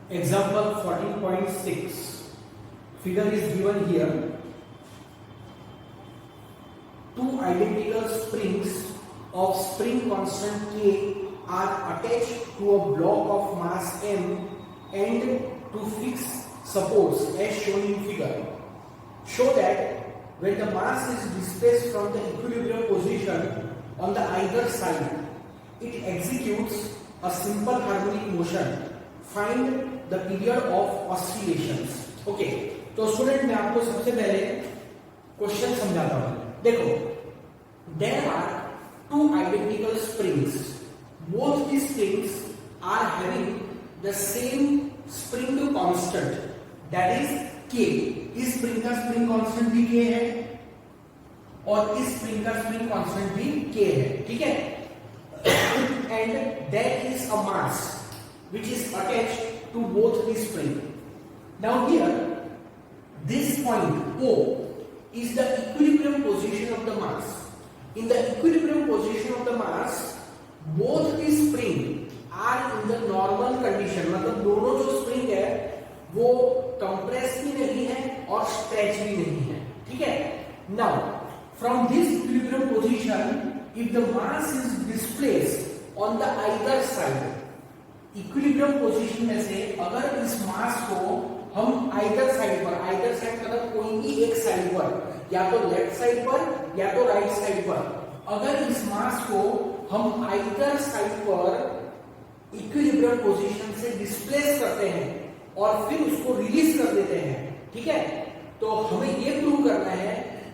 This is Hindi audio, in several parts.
Example 14.6. Figure is given here. Two identical springs of spring constant K are attached to a block of mass M and to fix supports as shown in figure. Show that when the mass is displaced from the equilibrium position on the either side, it executes a simple harmonic motion. Find the period of oscillations. Okay, तो स्टूडेंट मैं आपको सबसे पहले क्वेश्चन समझाता हूं. देखो, there are two identical springs. Both these springs are having the same spring constant, that is K. इस स्प्रिंग का स्प्रिंग कांस्टेंट भी K है और इस स्प्रिंग का स्प्रिंग कांस्टेंट भी K है. ठीक है. And there is a mass which is attached to both these springs. Now here, this point O is the equilibrium position of the mass. In the equilibrium position of the mass, both these springs are in the normal condition. मतलब दोनों जो स्प्रिंग है वो कंप्रेस भी नहीं है और स्ट्रेच भी नहीं है. ठीक है. Now from this equilibrium position, if the mass is displaced on the either side, equilibrium position में से अगर इस मास को हम आइदर साइड मतलब कोई भी एक साइड पर, या तो लेफ्ट साइड पर या तो राइट साइड पर, अगर इस मास को हम आइदर साइड पर इक्विलिब्रियम पोजीशन से डिस्प्लेस करते हैं और फिर उसको रिलीज कर देते हैं. ठीक है. तो हमें ये प्रूव करना है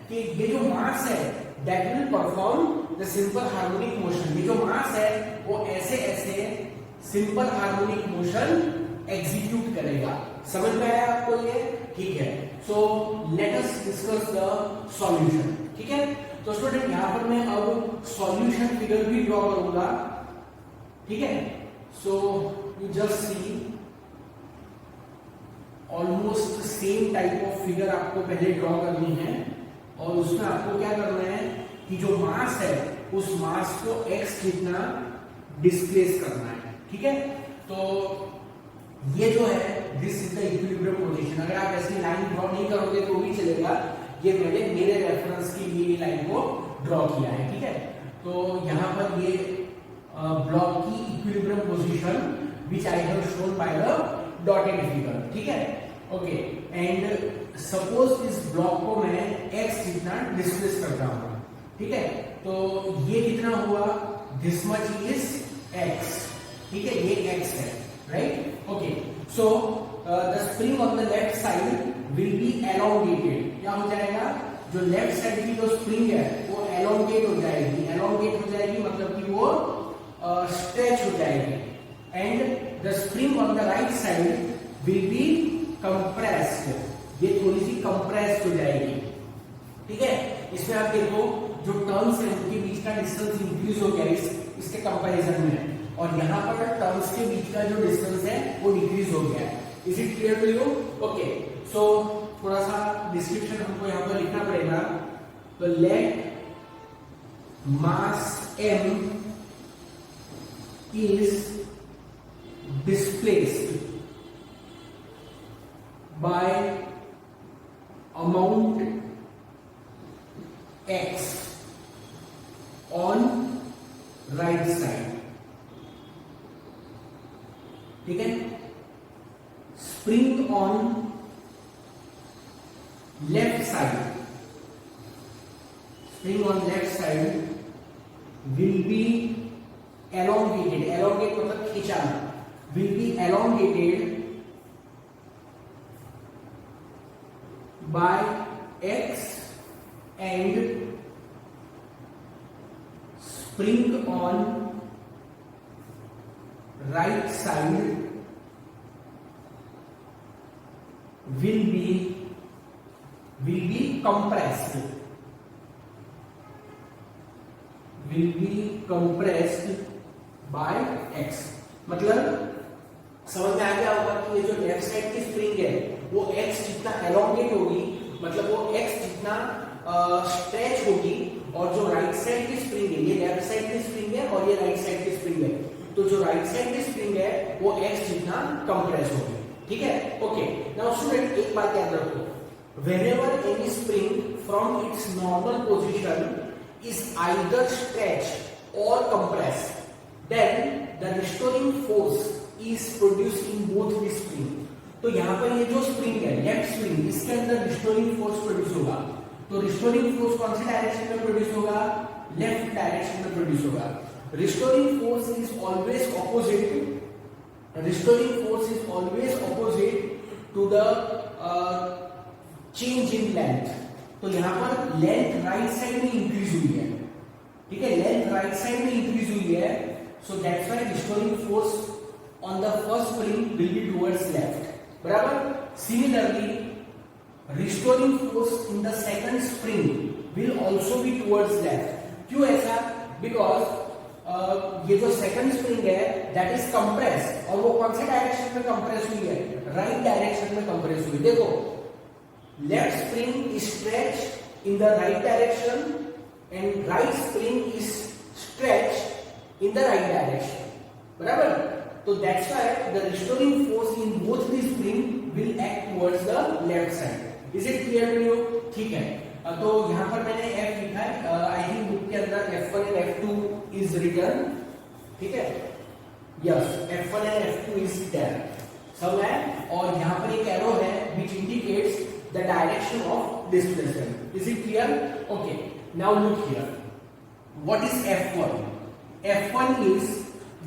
कि ये जो मास है that will perform the simple harmonic motion. ये जो मास है वो ऐसे ऐसे सिंपल हार्मोनिक मोशन एग्जीक्यूट करेगा. समझ में आया आपको ये? ठीक है. So let us discuss the solution. ठीक है. तो स्टूडेंट यहां पर मैं अब सॉल्यूशन फिगर भी ड्रॉ करूंगा. ठीक है. So you just see almost same type of figure आपको पहले ड्रॉ करनी है और उसमें आपको क्या करना है कि जो मास है उस मास को x जितना डिस्प्लेस करना है. ठीक है. तो ये जो है this is the equilibrium position. अगर आप ऐसी लाइन ड्रॉ नहीं करोगे तो भी चलेगा. ये मैंने मेरे रेफरेंस के लिए लाइन को ड्रॉ किया है. ठीक है. तो यहां पर ये ब्लॉक की equilibrium position which I have shown by the dotted figure. ठीक है. ओके. एंड सपोज इस ब्लॉक को मैं x जितना डिस्प्लेस करता हूं. ठीक है. तो ये कितना हुआ? This much is x. ठीक है. ये x है. Right. Okay. So the spring on the left side will be elongated. क्या हो जाएगा? जो लेफ्ट साइड की जो स्प्रिंग है वो एलोंगेट हो जाएगी. एलोंगेट हो जाएगी मतलब कि वो स्ट्रेच हो जाएगी. And the spring on the right side will B compressed. ये थोड़ी सी कंप्रेस्ड हो जाएगी. ठीक है. इसमें आप देखो जो टर्न्स है उनके बीच का डिस्टेंस इंक्रीज हो गया इसके कंपैरिजन में, और यहाँ पर टर्म्स के बीच का जो डिस्टेंस है वो डिक्रीज हो गया है. Is it clear to you? Okay. So थोड़ा सा डिस्क्रिप्शन हमको यहाँ पर लिखना पड़ेगा. तो let mass m is displaced by amount x on right side. ठीक है. Spring on left side will be elongated. Elongate मतलब खिंचाना. Will be elongated by x and spring on right side will be compressed. By x. मतलब समझ में आ गया होगा कि ये जो लेफ्ट साइड की स्प्रिंग है वो x जितना एलोंगेट होगी, मतलब वो x जितना स्ट्रेच होगी, और जो राइट साइड की स्प्रिंग है, ये लेफ्ट साइड की स्प्रिंग है और ये राइट साइड की स्प्रिंग है, तो जो राइट साइड की स्प्रिंग है वो x जितना कंप्रेस होगी. ठीक है, ओके। नाउ स्टूडेंट एक बात याद रखो, whenever any spring from its normal position is either stretched or compressed, then the restoring force is produced in both the spring. तो यहाँ पर ये जो स्प्रिंग है, लेफ्ट स्प्रिंग, इसके अंदर रिस्टोरिंग फोर्स प्रोड्यूस होगा। तो रिस्टोरिंग फोर्स कौन सी डायरेक्शन में प्रोड्यूस होगा? लेफ्ट डायरेक्शन में प्रोड्यूस होगा। Restoring force is always opposite, restoring force is always opposite to the change in length। तो यहां पर लेंथ राइट साइड में इंक्रीज हुई है, ठीक है, लेंथ राइट साइड में इंक्रीज हुई है, so that's why restoring force on the first spring will be towards left, बराबर। Similarly restoring force in the second spring will also be towards left. क्यों ऐसा? बिकॉज ये जो सेकंड स्प्रिंग है दैट इज कंप्रेस, और वो कौन से डायरेक्शन में कंप्रेस हुई है? राइट डायरेक्शन में कंप्रेस हुई। देखो, left spring is stretched in the right direction and right spring is stretched in the right direction, बराबर। तो that's why the restoring force in both the spring will act towards the left side. Is it clear to you? ठीक है, तो यहां पर मैंने F लिखा है, आई थिंक बुक के अंदर F1 and F2 is return, ठीक है, yes, F1 and F2 is there, सब है। और यहां पर एक एरो है which indicates the direction of displacement. Is it clear? Okay, now look here, what is F1? F1 is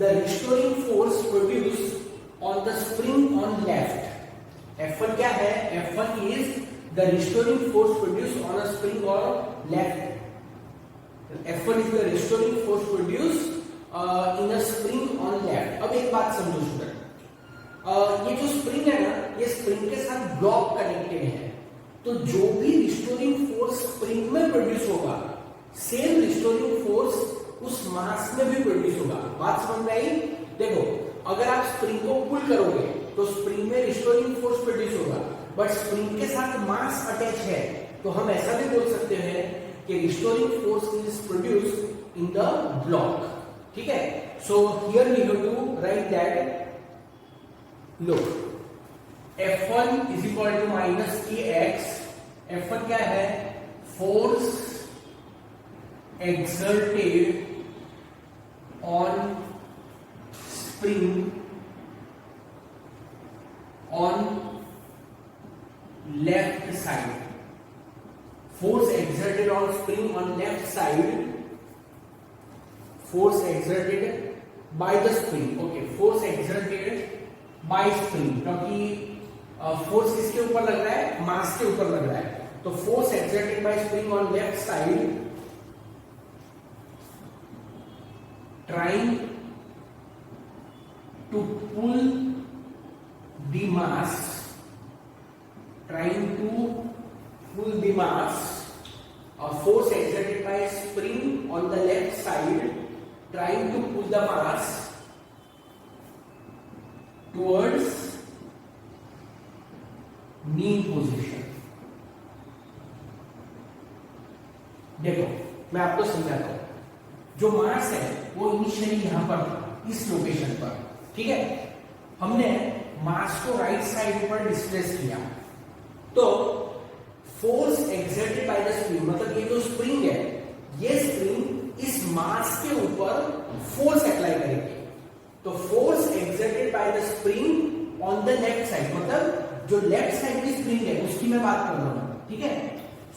the restoring force produced on the spring on left. F1 क्या है? F1 is the restoring force produced on a spring on left। F1 is the restoring force produced in a spring on left। अब एक बात समझो स्टूडेंट, ये जो स्प्रिंग है ना, ये स्प्रिंग के साथ ब्लॉक कनेक्टेड है, तो जो भी रिस्टोरिंग फोर्स स्प्रिंग में प्रोड्यूस होगा, सेम रिस्टोरिंग फोर्स उस मास में भी प्रोड्यूस होगा। बात समझ में आई? देखो, अगर आप स्प्रिंग को पुल करोगे तो स्प्रिंग में रिस्टोरिंग फोर्स प्रोड्यूस होगा, बट स्प्रिंग के साथ मास अटैच है, तो हम ऐसा भी बोल सकते हैं कि restoring force is produced in the block, ठीक है। So here we have to write that, look, F1 is equal to minus kx। F1 क्या है? Force exerted on spring on left side. Force exerted on spring on left side. Force exerted by the spring. Okay, force exerted by spring. क्योंकि फोर्स किसके ऊपर लग रहा है? मास के ऊपर लग रहा है. तो force exerted by spring on left side trying to pull the mass, trying to pull the mass, force exerted by spring on the left side trying to pull the mass towards mean position. देखो मैं आपको समझाता हूं. जो मास है वो इनिशियली यहां पर था, इस लोकेशन पर, ठीक है. हमने मास को राइट साइड पर डिस्प्लेस किया, तो force exerted by the spring, मतलब ये जो स्प्रिंग है, ये स्प्रिंग इस मास के ऊपर फोर्स अप्लाई करेगी. तो force exerted by the spring on the left side, मतलब जो लेफ्ट साइड की स्प्रिंग है उसकी मैं बात कर रहा हूं, ठीक है.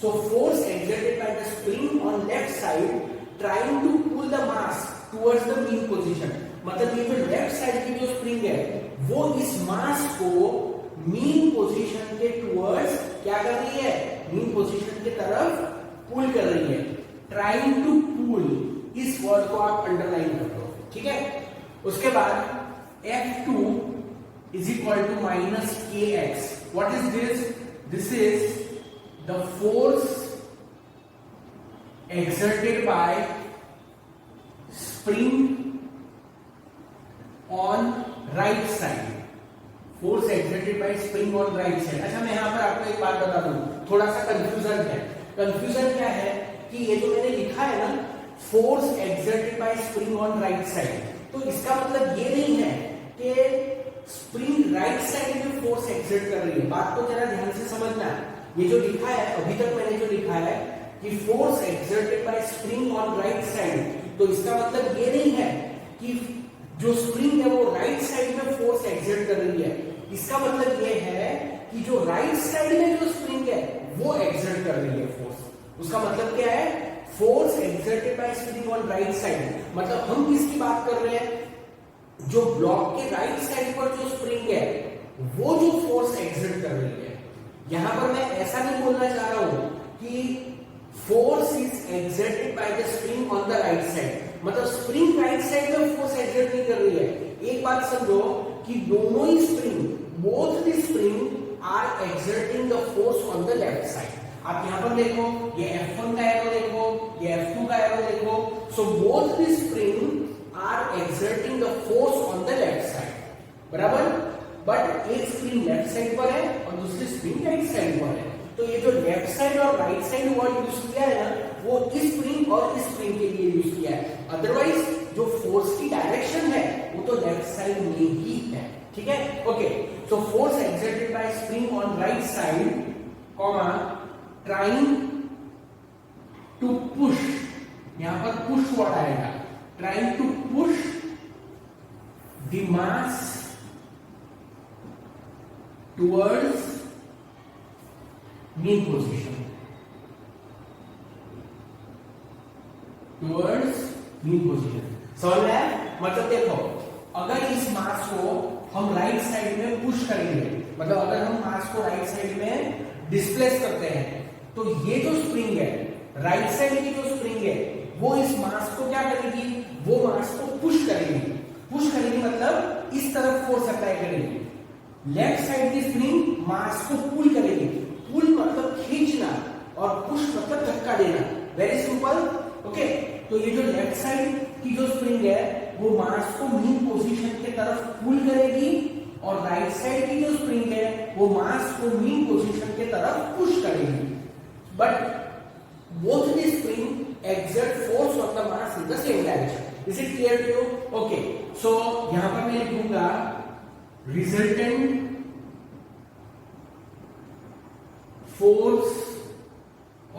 So force exerted by the spring on left side trying to pull the mass towards the mean position, मतलब ये जो लेफ्ट साइड की जो स्प्रिंग है वो इस मास को मीन पोजीशन के टुवर्ड्स क्या कर रही है? मीन पोजीशन की तरफ पुल कर रही है. ट्राइंग टू पुल, इस वर्ड को आप अंडरलाइन कर दो, ठीक है. उसके बाद F2 is equal to minus kx. What is this? This is the force exerted by spring on right side. Force exerted by spring on right side. अच्छा, मैं यहां पर आपको एक बात बता दूं, थोड़ा सा कंफ्यूजन है. कंफ्यूजन क्या है कि ये जो मैंने लिखा है ना, force exerted by spring on right side, तो इसका मतलब ये नहीं है कि स्प्रिंग राइट साइड में फोर्स एक्सर्ट कर रही है। बात को जरा ध्यान से समझना। ये जो लिखा है अभी तक मैंने जो लिखा है कि force exerted by spring on right side, तो इसका मतलब ये नहीं है कि जो स्प्रिंग है वो राइट साइड में फोर्स एक्सर्ट कर रही है। इसका मतलब ये है कि जो राइट साइड में जो स्प्रिंग है वो एक्सर्ट कर रही है फोर्स। उसका मतलब क्या है, force exerted by spring on right side, मतलब हम किसकी बात कर रहे हैं, जो ब्लॉक के राइट साइड पर जो स्प्रिंग है वो जो फोर्स एक्सर्ट कर रही है। यहां पर मैं ऐसा नहीं बोलना चाह रहा हूं कि force is exerted by the spring on the right side, मतलब स्प्रिंग राइट साइड में फोर्स एक्सर्ट नहीं कर रही है। एक बात समझो कि दोनों ही spring, both the spring are exerting the force on the left side. आप यहां पर देखो, ये F1 का एरो देखो, ये F2 का एरो देखो, so both the spring are exerting the force on the left side, बराबर। बट एक स्प्रिंग लेफ्ट साइड पर है और दूसरी स्प्रिंग राइट साइड पर है। तो ये जो लेफ्ट साइड और राइट साइड वर्ड यूज किया है ना, वो इस स्प्रिंग और इस स्प्रिंग के लिए यूज किया है। अदरवाइज जो फोर्स की डायरेक्शन है वो तो लेफ्ट साइड में ही है, ठीक है। Okay, so force exerted by spring on right side, comma, trying to push, यहां पर पुश वर्ड आएगा, trying to push the mass towards mean position, towards mean position. समझ में आया? मतलब देखो, अगर इस मास को हम राइट साइड में पुश करेंगे, मतलब अगर हम मास को राइट साइड में डिस्प्लेस करते हैं, तो ये जो स्प्रिंग है, राइट साइड की जो स्प्रिंग है, वो इस मास को क्या करेगी, वो मास को पुश करेगी। पुश करेगी मतलब इस तरफ फोर्स अप्लाई करेगी। लेफ्ट साइड की स्प्रिंग मास को पुल करेगी। पुल मतलब खींचना और पुश मतलब धक्का देना। Very simple, okay. तो ये जो लेफ्ट साइड की जो स्प्रिंग है वो मास को मीन पोजीशन के तरफ पुल करेगी और राइट साइड की जो स्प्रिंग है वो मास को मीन पोजीशन के तरफ पुश करेगी। But both the spring exert force on the mass in the same direction. Is it clear to you? Okay. So यहां पर मैं लिखूंगा resultant force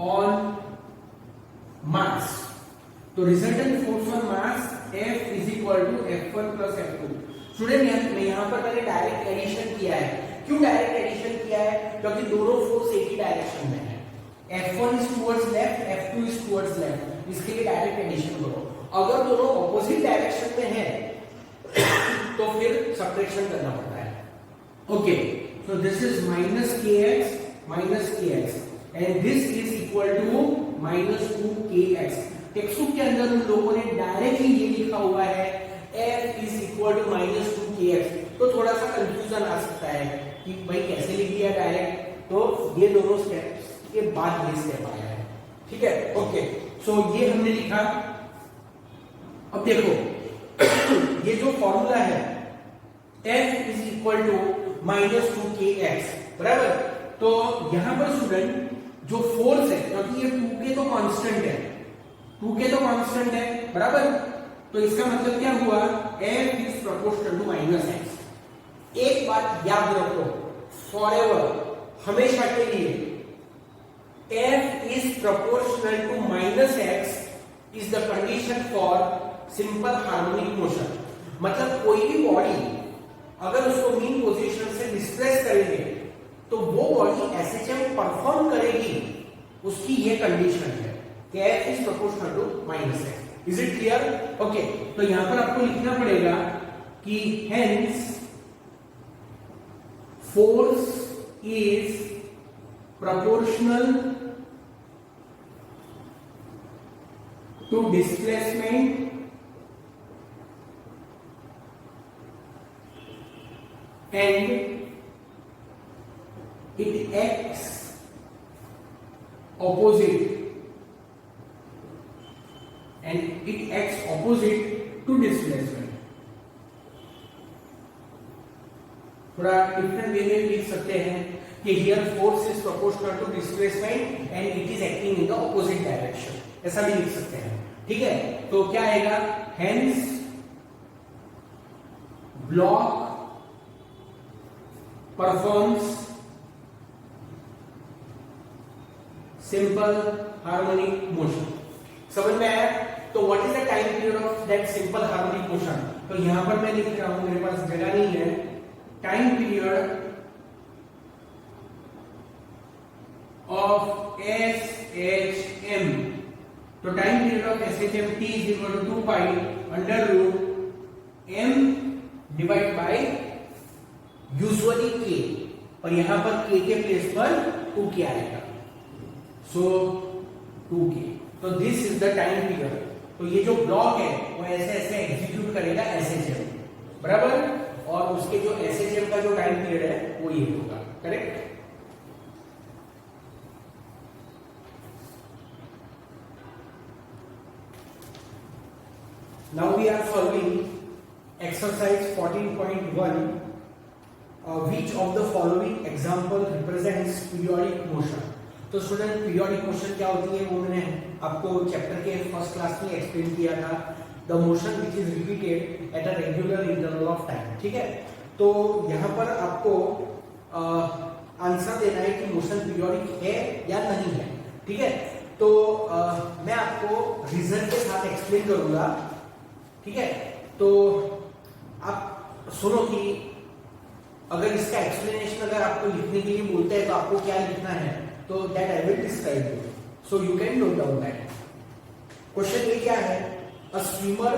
on mass. तो resultant force on mass F is equal to F1 plus F2. Student मैं यहां पर मैंने डायरेक्ट एडिशन किया है। क्यों डायरेक्ट एडिशन किया है? क्योंकि दोनों फोर्स एक ही डायरेक्शन में है। F1 is towards left, F2 is towards left. इसके लिए डायरेक्ट एडिशन करो। अगर दोनों ऑपोजिट डायरेक्शन में है तो फिर सब्ट्रैक्शन करना पड़ता है। Okay, so this is minus kx and this is equal to -2kx। Textbook के अंदर उन लोगों ने डायरेक्टली ये लिखा हुआ है F is equal to -2kx, तो थोड़ा सा कंफ्यूजन आ सकता है कि भाई कैसे लिख दिया डायरेक्ट। तो ये दोनों स्टेप्स के बाद ये स्टेप आया है, ठीक है। ओके, सो ये हमने लिखा। अब देखो ये जो फॉर्मूला है F is equal to -2kx, बराबर। तो यहां पर स्टूडेंट जो फोर्स है, क्योंकि ये 2k तो कांस्टेंट है, 2k तो कांस्टेंट है, बराबर। तो इसका मतलब क्या हुआ, F is proportional to -x। एक बात याद रखो फॉरएवर, हमेशा के लिए, F is proportional to -x is the condition for simple harmonic motion। मतलब कोई भी बॉडी अगर उसको मीन पोजीशन से डिस्प्लेस करेंगे तो वो बॉडी SHM परफॉर्म करेगी, उसकी ये कंडीशन है कि F is proportional to -x। Is it clear? Okay, तो यहां पर आपको लिखना पड़ेगा कि hence force is proportional to displacement and it acts opposite to displacement। थोड़ा डिफरेंट वे में लिख सकते हैं कि here force is proportional to displacement and it is acting in the opposite direction, ऐसा भी लिख सकते हैं, ठीक है। तो क्या आएगा, hence block performs simple harmonic motion. समझ में आया? तो what is the time period of that simple harmonic motion? तो यहां पर मैं लिख रहा हूं, मेरे पास जगह नहीं है, टाइम पीरियड ऑफ SHM. तो time period of SHM T is equal to 2 pi under root M divide by usually K, और यहां पर K के प्लेस पर 2K आएगा, सो 2K. तो this is the time period. तो ये जो ब्लॉक है वो ऐसे ऐसे एग्जीक्यूट करेगा SHM, बराबर, और उसके जो SHM का जो टाइम पीरियड है वो ये होगा. Correct? Now we are solving exercise 14.1. Which of the following example represents periodic motion? तो स्टूडेंट, पीरियोडिक मोशन क्या होती है वो मैंने आपको चैप्टर के फर्स्ट क्लास में एक्सप्लेन किया था. The motion which is repeated at a regular interval of time. ठीक है? तो यहाँ पर आपको आंसर देना है कि मोशन पीरियोडिक है या नहीं है. ठीक है? तो मैं आपको रीजन के साथ एक्सप्लेन करूंगा. ठीक है? तो आप सुनो कि अगर इसका एक्सप्लेनेशन अगर आपको लिखने के लिए बोलते हैं तो आपको क्या लिखना है, तो that I will describe you, so you can note down that. Question ये क्या है? A swimmer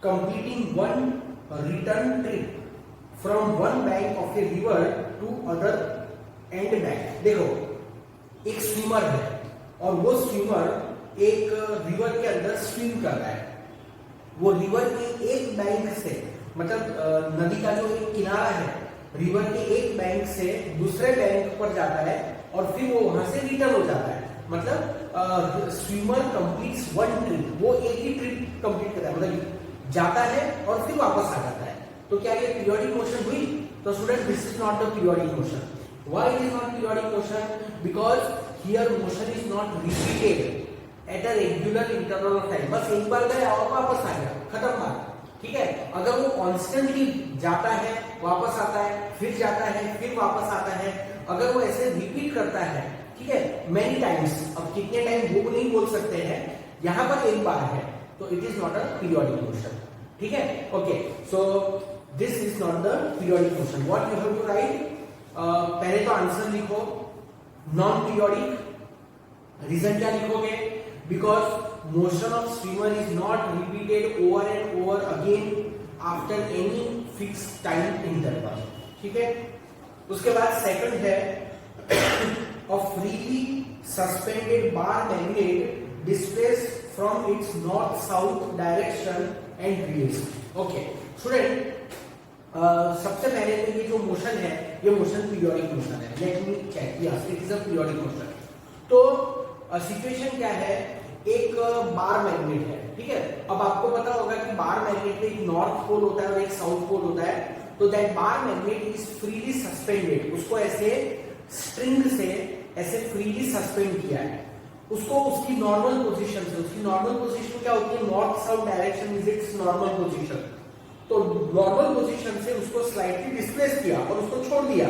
completing one return trip from one bank of a river to other and back. देखो, एक स्विमर है और वो स्विमर एक रिवर के अंदर स्विम कर रहा है. वो रिवर के एक बैंक से, मतलब नदी का जो एक किनारा है, रिवर के एक बैंक से दूसरे बैंक पर जाता है और फिर वो वहां से रिटर्न हो जाता है. मतलब स्विमर कंप्लीट्स वन ट्रिप, वो एक ही ट्रिप कंप्लीट करता है, मतलब जाता है और फिर वापस आ जाता है. तो क्या ये पीरियोडिक मोशन हुई? तो student, this is not the periodic motion. Why it is not periodic motion? Because here motion is not repeated at a regular interval of time. बस एक बार गया और वापस आ गया, खत्म बात. ठीक है? अगर वो कॉन्स्टेंटली जाता है, वापस आता है, फिर जाता है, फिर वापस आता है, अगर वो ऐसे रिपीट करता है, ठीक है, मेनी टाइम्स, अब कितने टाइम वो नहीं बोल सकते हैं, यहां पर एक बार है, तो it is not a periodic motion. ठीक है? Okay, so this is not the periodic motion. What you have to write? पहले तो आंसर लिखो, नॉन पीरियोडिक. रीजन क्या लिखोगे? Because motion of swimmer is not repeated over and over again after any fixed time interval. ठीक है? उसके बाद सेकंड है a freely suspended bar magnet displaced from its north south direction and released. Okay, student, सबसे पहले तो ये जो मोशन है ये मोशन पीरियोडिक मोशन है. Let me check. Yes, it is a periodic motion. तो सिचुएशन क्या है? एक बार मैग्नेट है. ठीक है? अब आपको पता होगा कि बार मैग्नेट में एक नॉर्थ पोल होता है और एक साउथ पोल होता है. तो that bar magnet is freely suspended. उसको ऐसे स्ट्रिंग से ऐसे फ्रीली सस्पेंड किया है. उसको उसकी नॉर्मल पोजीशन से, उसकी नॉर्मल पोजीशन क्या होती है? North south direction is it's normal position. तो नॉर्मल पोजीशन से उसको स्लाइटली डिस्प्लेस किया और उसको छोड़ दिया.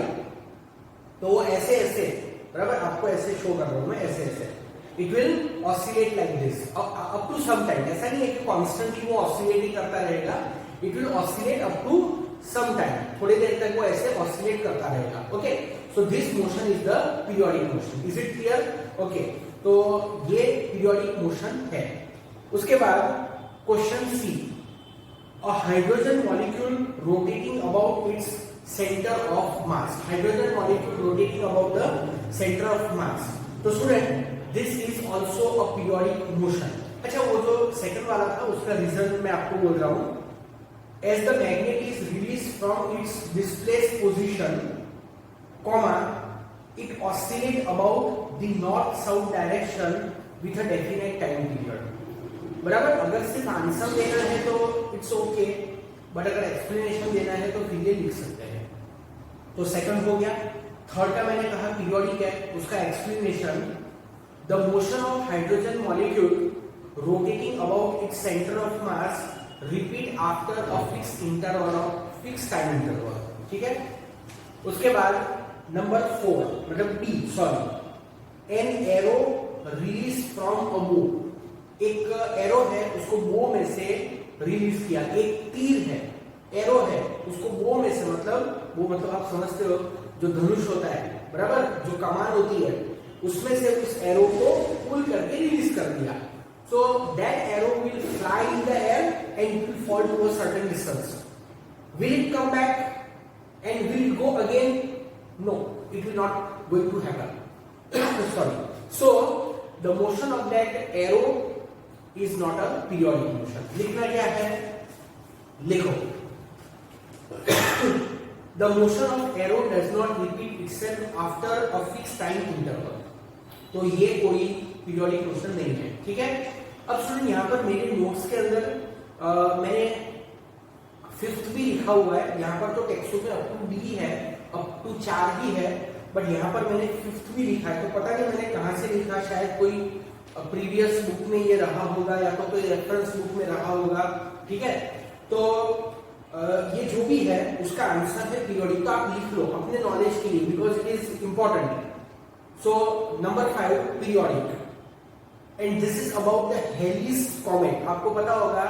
तो वो ऐसे ऐसे, बराबर, आपको ऐसे शो कर रहा हूं मैं, ऐसे ऐसे it will oscillate like this up to some time. ऐसा नहीं है कि कॉन्स्टेंटली वो ऑसिलेट ही करता रहेगा. It will oscillate up to some time. थोड़ी देर तक वो ऐसे ऑसिलेट करता रहेगा. Okay, so this motion is the periodic motion. Is it clear? Okay, तो ये पीरियोडिक मोशन है. उसके बाद question C. A hydrogen molecule rotating about its centre of mass. Hydrogen molecule rotating about the centre of mass. तो student, this is also a periodic motion. अच्छा, वो जो सेकंड वाला था उसका रीजन मैं आपको बोल रहा हूं. As the magnet is release from its displaced position, comma, it oscillate about the north south direction with a definite time period. बराबर. अगर सिर्फ आंसर देना है तो इट्स ओके, बट अगर एक्सप्लेनेशन देना है तो फिर ये लिख सकते हैं. तो सेकंड हो गया. थर्ड का मैंने कहा पीरियोडिक है, उसका explanation. The motion of hydrogen molecule rotating about its center of mass repeat after a fixed interval of fixed time interval. ठीक है? उसके बाद नंबर 4 मतलब B sorry, an arrow release from a bow, एक एरो है उसको बो में से रिलीज किया, एक तीर है एरो है उसको बो में से, मतलब वो मतलब आप समझते हो जो धनुष होता है बराबर, जो कमान होती है उसमें से उस एरो को पुल करके रिलीज कर दिया। So that arrow will fly in the air and it will fall to a certain distance. Will it come back and will it go again? No, it will not going to happen. Sorry, so the motion of that arrow is not a periodic motion. लिखना क्या है, लिखो the motion of arrow does not repeat itself after a fixed time interval। तो ये कोई पीरियोडिक मोशन नहीं है, ठीक है। अब सुनिए यहाँ पर मेरे नोट्स के अंदर मैंने 5th भी लिखा हुआ है, यहाँ पर तो टेक्स्ट में अप टू डी है, अप टू 4 भी है, बट यहाँ पर मैंने 5th भी लिखा है। तो पता नहीं मैंने कहाँ से लिखा, शायद कोई प्रीवियस बुक में ये रहा होगा या तो कोई रेफरेंस बुक में रहा होगा, ठीक है। तो ये जो भी है उसका आंसर है पीरियोडिक। तो आप लिख लो अपने नॉलेज के लिए, because it is important. So number 5 periodic, and this is about the Halley's comet. आपको पता होगा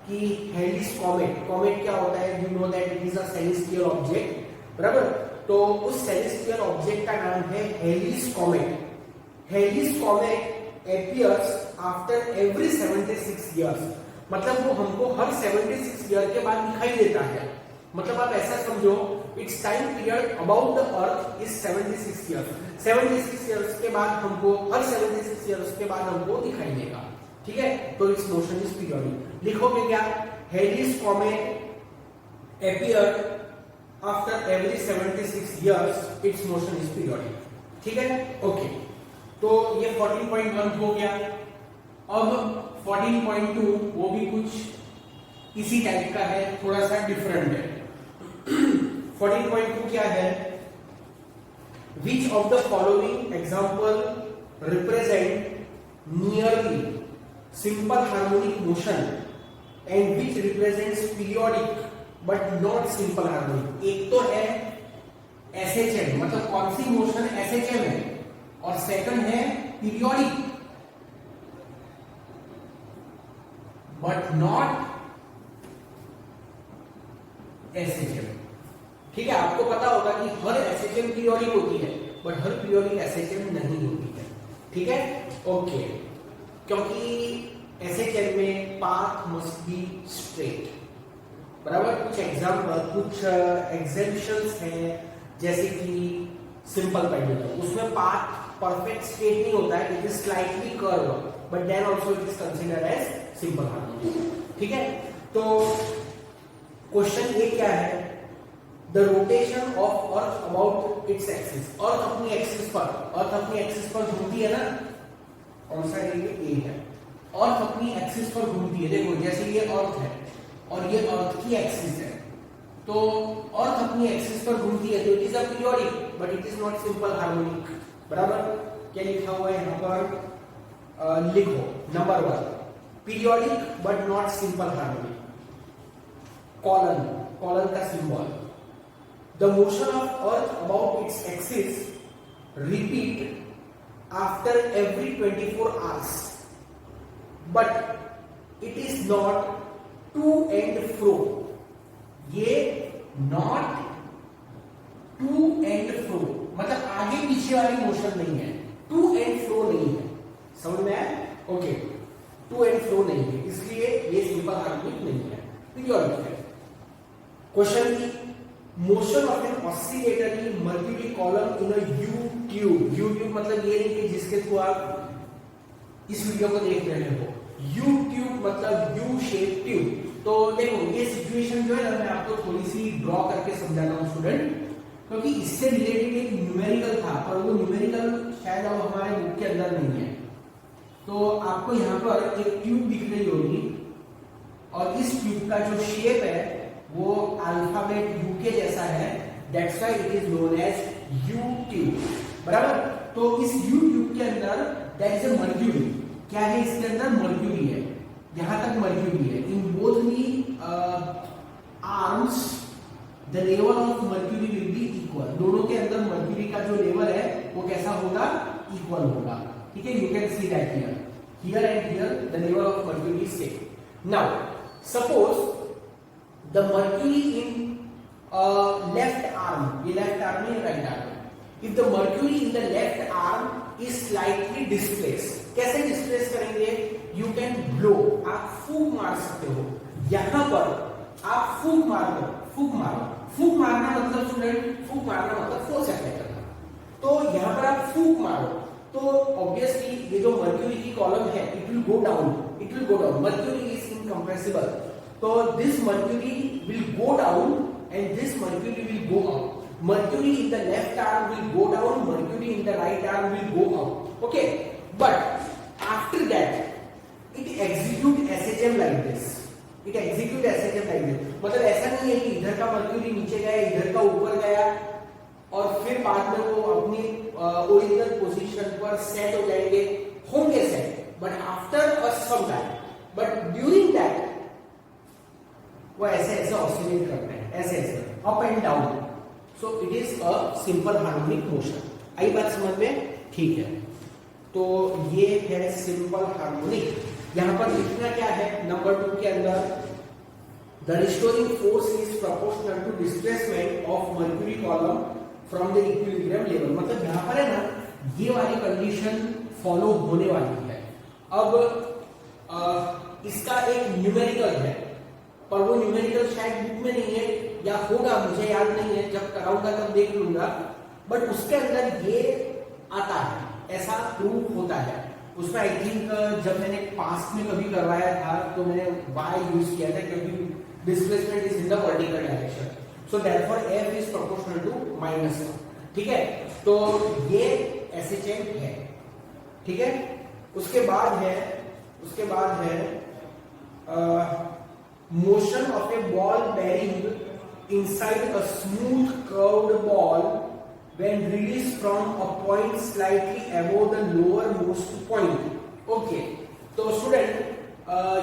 कि हेलिस कॉमेट, कॉमेट क्या होता है, you know that it is a celestial object, बराबर। तो उस सेलेस्टियल ऑब्जेक्ट का नाम है Halley's comet. Halley's comet appears after every 76 years, मतलब वो हमको हर 76 ईयर के बाद दिखाई देता है। मतलब आप ऐसा समझो, it's time period about the earth is 76 years. 76 years के बाद हमको, हर 76 ईयर्स के बाद हमको दिखाई देगा, ठीक है। तो इट्स मोशन इज पीरियोडिक। लिखोगे क्या, हेलिस comet appeared after every 76 years, its motion is periodic, ठीक है, ओके। तो ये 14.1 हो गया। अब 14.2 वो भी कुछ इसी टाइप का है, थोड़ा सा डिफरेंट है। 14.2 क्या है, which of the following example represent nearly simple harmonic motion and which represents periodic but not simple harmonic. एक तो है एसएचएम, मतलब कौन सी मोशन एसएचएम है, और सेकंड है पीरियोडिक बट नॉट एसएचएम, ठीक है। आपको पता होगा कि हर एसएचएम पीरियोडिक होती है बट हर पीरियोडिक एसएचएम नहीं होती है, ठीक है, ओके। क्योंकि एसएचएम में पाथ मस्ट बी स्ट्रेट, बराबर। कुछ एग्जाम्पल, कुछ एग्जेम्पशंस हैं, जैसे कि सिंपल पेंडुलम, उसमें पाथ परफेक्ट स्ट्रेट नहीं होता है, it is slightly curve, but then also it is considered as simple harmonic, ठीक है। तो क्वेश्चन ये क्या है, the rotation of earth about its axis. Earth अपनी एक्सिस पर, अर्थ अपनी एक्सिस पर घूमती है ना, कौन सा ए है, अर्थ अपनी एक्सिस पर घूमती है। देखो जैसे ये अर्थ है और ये अर्थ की एक्सिस है, तो अर्थ अपनी एक्सिस पर घूमती है, तो it is a periodic but it is not simple harmonic, बराबर। क्या लिखा हुआ है यहाँ पर, लिखो number 1 periodic but not simple harmonic. Colon, colon का symbol, the motion of earth about its axis repeat after every 24 hours but it is not to and fro. ये नॉट टू एंड फ्रो मतलब आगे पीछे वाली मोशन नहीं है, टू एंड फ्रो नहीं है, समझ में आया, ओके। टू एंड फ्रो नहीं है, इसलिए ये सिंपल हार्मोनिक नहीं है, पीरियोडिक है। क्वेश्चन की, motion of an oscillatory mercury column in a U tube. U tube मतलब ये नहीं कि जिसके थ्रू आप इस वीडियो को देख रहे हो, यू ट्यूब मतलब यू शेप ट्यूब। तो देखो ये सिचुएशन जो है ना, मैं आपको थोड़ी सी ड्रॉ करके समझाता हूँ स्टूडेंट, क्योंकि इससे रिलेटेड एक न्यूमेरिकल था, पर वो न्यूमेरिकल शायद अब हमारे बुक के अंदर नहीं है। तो आपको यहाँ पर एक ट्यूब दिख रही होगी और इस ट्यूब का जो शेप है वो अल्फाबेट यू के जैसा है, that's why it is known as U tube, बराबर। तो इस यू ट्यूब के अंदर देयर इज अ मर्क्यूरी। क्या है इसके अंदर, मर्क्यूरी है, यहां तक मर्क्यूरी है। In both the arms the level of mercury will be equal. Equal, दोनों के अंदर मर्क्यूरी का जो लेवल है वो कैसा होगा, इक्वल होगा। ठीक है, you can see that here and here the level of mercury is same. Now suppose the mercury in left arm, ये लेफ्ट आर्म है right arm, if the mercury in the left arm is slightly displace, कैसे डिस्प्लेस करेंगे, यू कैन ब्लो, आप फूंक मार सकते हो, यहां पर आप फूंक मारो, फूंक मारो, फूंक मारना मतलब स्टूडेंट, फूंक मारना मतलब फोर्स अप्लाई करना, तो यहां पर आप फूंक मारो तो ऑब्वियसली ये जो मर्क्यूरी की कॉलम है it will go down, it will go down, mercury is incompressible, तो this mercury will go down and this mercury will go up, mercury in the left arm will go down, mercury in the right arm will go up, okay, but after that it execute SHM like this, it execute SHM like this, मतलब ऐसा नहीं है कि इधर का मर्क्यूरी नीचे गया, इधर का ऊपर गया और फिर बाद में वो अपनी ओरिजिनल पोजीशन पर सेट हो जाएंगे, होंगे set, but after a some time, but during that वो ऐसे ऐसे ऑसिलेट करते हैं, ऐसे ऐसे up and down, so it is a simple harmonic motion. आई बात समझ में, ठीक है, तो ये है सिंपल हार्मोनिक। यहां पर लिखना क्या है नंबर 2 के अंदर, the restoring force is proportional to displacement of mercury column from the equilibrium level, मतलब यहां पर है ना ये वाली कंडीशन फॉलो होने वाली है। अब इसका एक न्यूमेरिकल है, पर वो न्यूमेरिकल शायद बुक में नहीं है या होगा, मुझे याद नहीं है, जब कराऊंगा तब देख लूंगा, बट उसके अंदर ये आता है, ऐसा प्रूफ होता है उसमें। आई थिंक जब मैंने पास्ट में कभी करवाया था तो मैंने वाई यूज किया था, क्योंकि displacement is in the vertical direction, so therefore F is proportional to -1, ठीक है, तो ये SHM है, ठीक है। उसके बाद है motion of a ball bearing inside a smooth curved ball when released from a point slightly above the lowermost point, okay, तो स्टूडेंट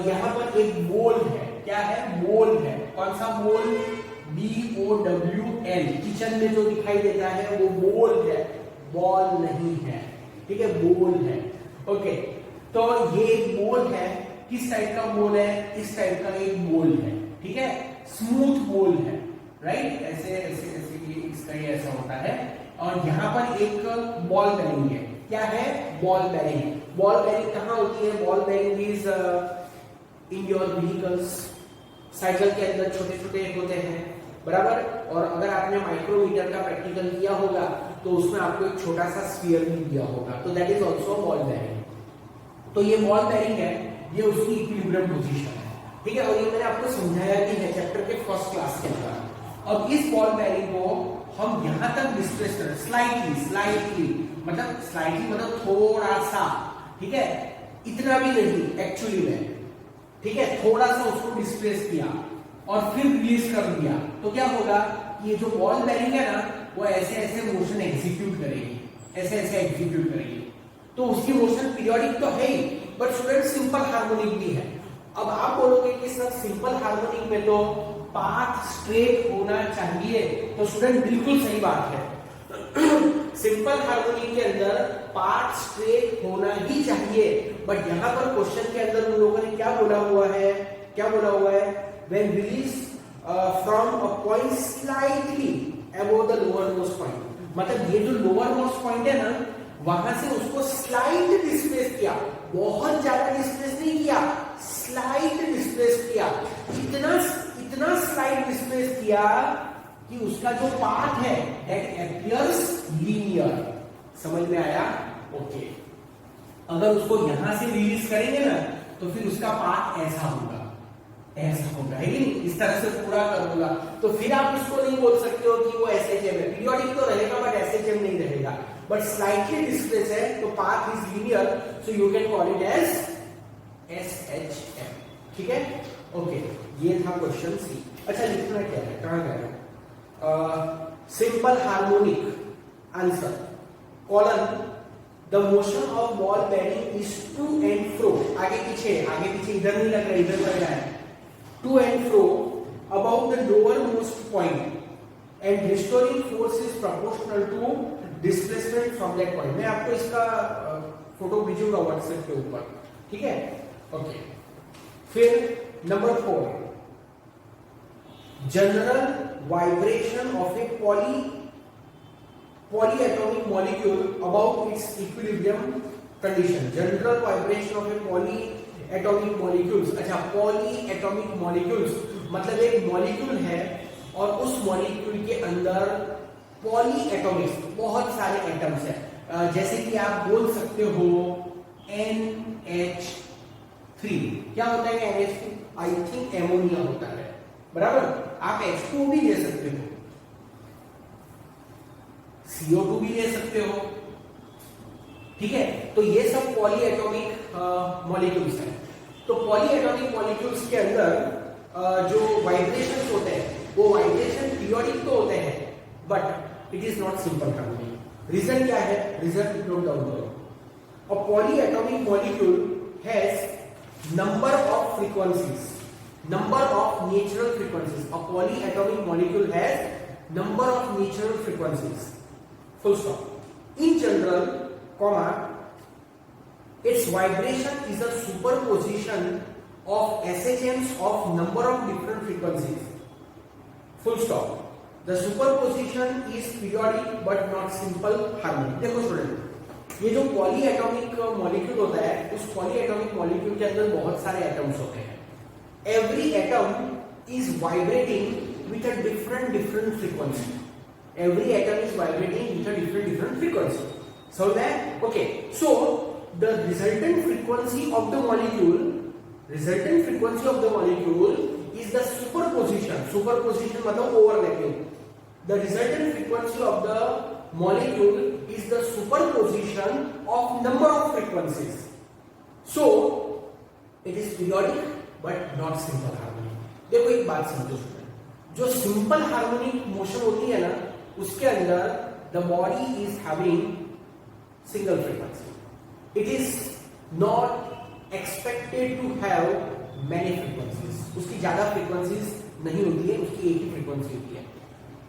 यहाँ पर एक बॉल है, क्या है, बॉल है, कौन सा बॉल, BOWL, किचन में जो दिखाई देता है वो बॉल है, बॉल नहीं है, ठीक है, बॉल है, ओके, तो ये एक बॉल है, किस टाइप का बॉल है, इस टाइप का एक बॉल है, ठीक है, स्मूथ बॉल है, राइट, ऐसे ऐसे ऐसे इसका ये ऐसा होता है, और यहाँ पर एक बॉल बेरिंग है, क्या है, बॉल बेरिंग। बॉल बेरिंग कहाँ होती है, ball bearing is in your vehicles, cycle के अंदर छोटे छोटे होते हैं, बराबर, और अगर आपने माइक्रोमीटर का प्रैक्टिकल किया होगा तो उसमें आपको एक छोटा सा स्फीयर भी दिया होगा, तो that is also ball bearing. तो ये बॉल बेरिंग है, ये उसकी इक्विलिब्रियम पोजीशन है, ठीक है, और ये मैंने आपको समझाया भी है चैप्टर के फर्स्ट क्लास के अंदर। अब इस बॉल बेरिंग को हम यहां तक डिस्प्लेस करें, स्लाइटली मतलब थोड़ा सा, ठीक है, इतना भी नहीं एक्चुअली में, ठीक है, थोड़ा सा उसको डिस्प्लेस किया और फिर रिलीज कर दिया, तो क्या होगा, ये जो बॉल बेरिंग है ना वो ऐसे ऐसे मोशन एग्जीक्यूट करेगी, ऐसे ऐसे एग्जीक्यूट करेगी, तो उसकी मोशन पीरियोडिक तो है ही, बट स्टूडेंट सिंपल हार्मोनिक भी है। अब आप बोलोगे कि सर सिंपल हार्मोनिक में तो पाथ स्ट्रेट होना चाहिए, तो स्टूडेंट बिल्कुल सही बात है, सिंपल हार्मोनिक के अंदर पाथ स्ट्रेट होना ही चाहिए, बट यहां पर क्वेश्चन के अंदर उन लोगों ने क्या बोला हुआ है, when release from a point slightly above the lower most point, मतलब ये जो लोअर मोस्ट पॉइंट है ना वहां से उसको स्लाइट डिस्प्लेस किया, बहुत ज्यादा डिस्प्लेस नहीं किया, स्लाइट डिस्प्लेस किया, इतना स्लाइट डिस्प्लेस किया कि उसका जो पाथ है दैट अपीयर्स लीनियर, समझ में आया, ओके। अगर उसको यहां से रिलीज करेंगे ना तो फिर उसका पाथ ऐसा होगा, है कि नहीं, इस तरह से पूरा कर दूंगा, तो फिर आप उसको नहीं बोल सकते हो कि वो SHM है, पीरियोडिक तो रहेगा बट SHM नहीं रहेगा, बट स्लाइटली डिस्प्लेस है तो path is linear, so you can call it as SHM, ठीक है, ओके, ये था क्वेश्चन सी। अच्छा, लिखना क्या है, कहां गया, simple harmonic answer, colon, the motion of ball bearing is to and fro, आगे पीछे इधर नहीं लग रहा, इधर लग रहा है, to and fro about the lower most point and restoring force is proportional to displacement from that point. मैं आपको इसका फोटो भेजूंगा व्हाट्सएप के ऊपर, ठीक है। ओके, फिर number 4, general vibration of A polyatomic molecule about its equilibrium condition। General vibration of A polyatomic molecules। अच्छा, polyatomic molecules मतलब एक मॉलिक्यूल है और उस मॉलिक्यूल के अंदर पॉलीएटॉमिक्स, बहुत सारे एटम्स हैं। जैसे कि आप बोल सकते हो NH3। क्या होता है NH3? आई थिंक एमोनिया होता है, बराबर। आप H2O भी ले सकते हो, CO2 भी ले सकते हो, ठीक है। तो ये सब पॉलीएटॉमिक मॉलिक्यूल्स हैं। तो पॉलीएटॉमिक मॉलिक्यूल्स के अंदर जो वाइब्रेशंस होते हैं वो वाइब्रेशन पीरियोडिक तो होते हैं, but it is not simple harmonic. Reason क्या है? रीजन नोट डाउन करो। A polyatomic molecule has number of frequencies, number of natural frequencies। A polyatomic molecule has number of natural frequencies, full stop। In general, comma, its vibration is a superposition of SHMs of number of different frequencies, full stop। The superposition is periodic but not simple harmonic। देखो स्टूडेंट, ये जो पॉलीएटॉमिक मॉलिक्यूल होता है, उस पॉलीएटॉमिक मॉलिक्यूल के अंदर बहुत सारे एटम्स होते हैं। Every atom is vibrating with a different frequency। Every atom is vibrating with a different frequency। So that, okay, so the resultant frequency of the molecule is the superposition। Superposition मतलब overlapping। The resultant frequency of the molecule is the superposition of number of frequencies। So it is periodic but not simple harmonic. देखो एक बात समझो, जो सिंपल हार्मोनिक मोशन होती है ना, उसके अंदर the body is having single frequency. It is not expected to have many frequencies. उसकी ज्यादा फ्रीक्वेंसीज नहीं होती है, उसकी एक ही फ्रीक्वेंसी होती है।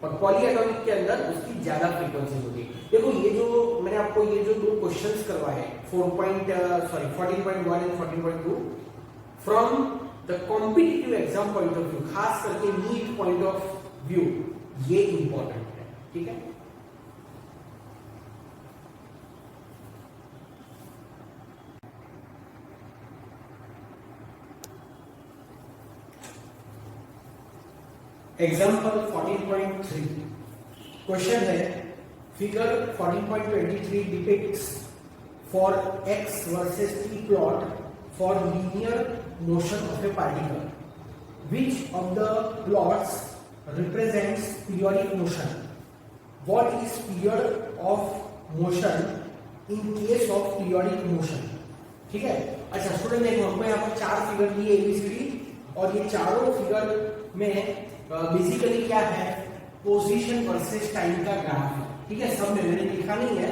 और पॉलीएटॉमिक के अंदर उसकी ज्यादा फ्रीक्वेंसी होती है। देखो ये जो मैंने आपको ये जो दो क्वेश्चंस करवाए 14.1 and 14.2 from the competitive exam point of view, खास करके नीट पॉइंट ऑफ व्यू, ये इंपॉर्टेंट है, ठीक है। एग्जाम्पल 14.3 क्वेश्चन है, figure 14.23 depicts for x versus t plot for linear motion of a particle। Which of the plots represents periodic motion? What is period of motion in case of periodic motion? ठीक है। अच्छा स्टूडेंट, देखो हमको यहाँ पर 4 फिगर दिए ABCD, और ये चारों फिगर में बेसिकली क्या है? पोजीशन वर्सेस टाइम का ग्राफ है, ठीक है। सब में मैंने लिखा नहीं है,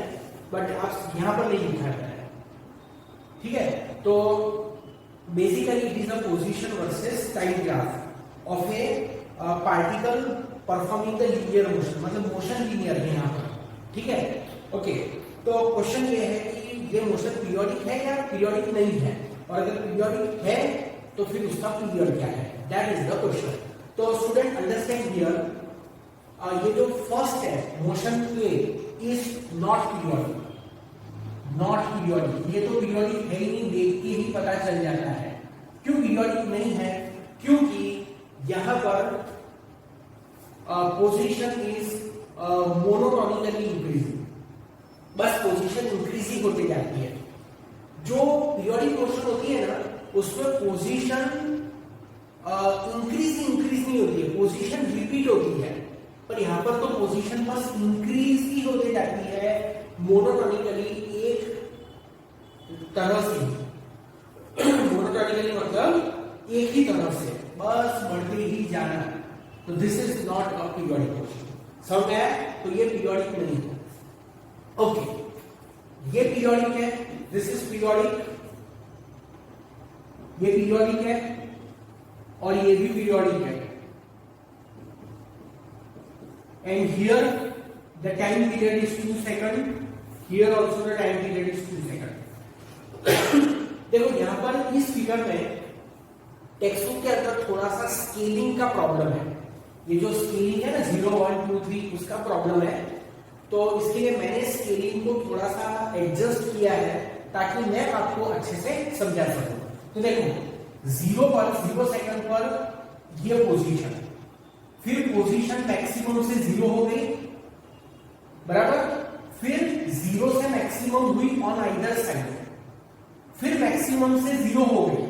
बट आप यहाँ पर नहीं लिखा है, ठीक है। तो basically it is a position versus time graph of A particle performing the linear motion, मतलब मोशन लीनियर है यहाँ पर, ठीक है। ओके, तो क्वेश्चन ये है कि ये मोशन पीरियोडिक है या पीरियोडिक नहीं है, और अगर पीरियोडिक है तो फिर उसका पीरियड क्या है, दैट इज द क्वेश्चन। तो स्टूडेंट अंडरस्टैंड हियर, ये जो फर्स्ट है motion A is not periodic, not periodic. ये तो पीरियोडिक है ही नहीं, देख के ही पता चल जाता है। क्यों पीरियोडिक नहीं है? क्योंकि यहां पर पोजीशन इज मोनोटोनिकली इंक्रीजिंग, बस पोजीशन इंक्रीज ही होती जाती है। जो पीरियोडिक मोशन होती है ना, उसमें पोजीशन इंक्रीज नहीं होती है, पोजीशन रिपीट होती है। पर यहां पर तो पोजीशन बस इंक्रीज ही होती जाती है मोनोटोनिकली, एक तरह से। मोनोटोनिकली मतलब एक ही तरह से बस बढ़ते ही जाना। तो this is not a periodic motion. समझ गया? तो ये पीरियोडिक नहीं है। ओके, ये पीरियोडिक है, दिस इज पीरियोडिक, ये पीरियोडिक है, और ये भी पीरियोडिक है। and here the time period is 2 second, here also the time period is 2 second. देखो यहाँ पर इस फिगर में टेक्स्ट बुक के अंदर थोड़ा सा स्केलिंग का प्रॉब्लम है, ये जो स्केलिंग है ना 0 1 2 3 उसका प्रॉब्लम है, तो इसके लिए मैंने स्केलिंग को थोड़ा सा एडजस्ट किया है ताकि मैं आपको अच्छे से समझा सकूं। तो देखो 0 सेकंड पर ये पोजीशन, फिर पोजीशन मैक्सिमम से 0 हो गई, बराबर, फिर 0 से मैक्सिमम हुई ऑन आइदर साइड, फिर मैक्सिमम से 0 हो गई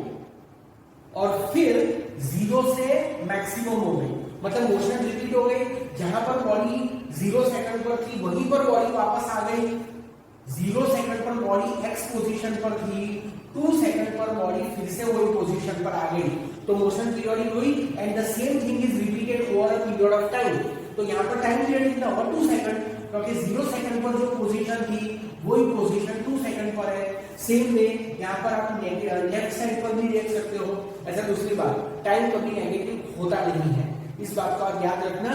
और फिर 0 से मैक्सिमम हो गई, मतलब मोशन रिपीट हो गई। जहां पर बॉडी 0 सेकंड पर थी वहीं पर बॉडी वापस आ गई, 0 सेकंड पर बॉडी एक्स पोजीशन पर थी, 2 सेकंड पर बॉडी फिर से वही पोजीशन पर आ गई, तो मोशन पीरियडिक हुई and the same thing is repeated over a period of time. तो यहाँ पर टाइम पीरियड कितना होगा 2 सेकंड, क्योंकि 0 सेकंड पर जो पोजीशन थी वही पोजीशन 2 सेकंड पर है। सेम वे यहाँ पर आप लेफ्ट साइड पर भी देख सकते हो। ऐसा दूसरी बात, टाइम कभी नेगेटिव होता नहीं है, इस बात को आप याद रखना।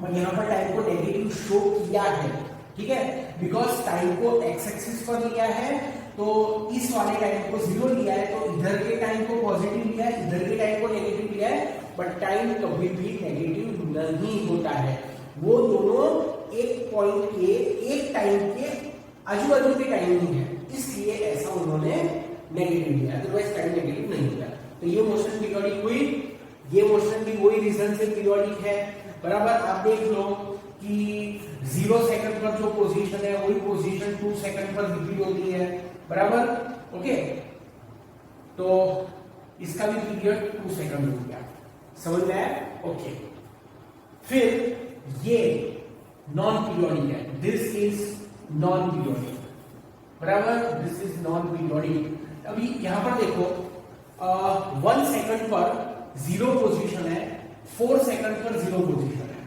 मैं यहाँ पर टाइम को नेगेटिव शो किया है, ठीक है, बिकॉज टाइम को एक्स एक्सिस पर लिया है, तो इस वाले टाइम को 0 लिया है, तो इधर के टाइम को पॉजिटिव लिया है, इधर के टाइम को नेगेटिव लिया है, बट टाइम कभी भी नेगेटिव नहीं होता है। वो दोनों एक पॉइंट के एक टाइम के आजू बाजू के टाइमिंग है, इसलिए ऐसा उन्होंने नेगेटिव लिया, अदरवाइज टाइम नेगेटिव नहीं होता। तो ये मोशन पीरियडिक हुई, ये मोशन भी वही रीजन से पीरियडिक है, बराबर। आप देख लो कि 0 सेकंड पर जो पोजीशन है वही पोजीशन 2 सेकंड पर रिपीट होती है, बराबर, ओके। तो इसका भी पीरियड 2 सेकंड हो गया, समझ में आया, ओके। फिर ये नॉन पीरियडिक है, दिस इज नॉन पीरियडिक, बराबर, दिस इज नॉन पीरियडिक। अभी यहां पर देखो 1 सेकंड पर 0 पोजीशन है, 4 सेकंड पर 0 पोजीशन है,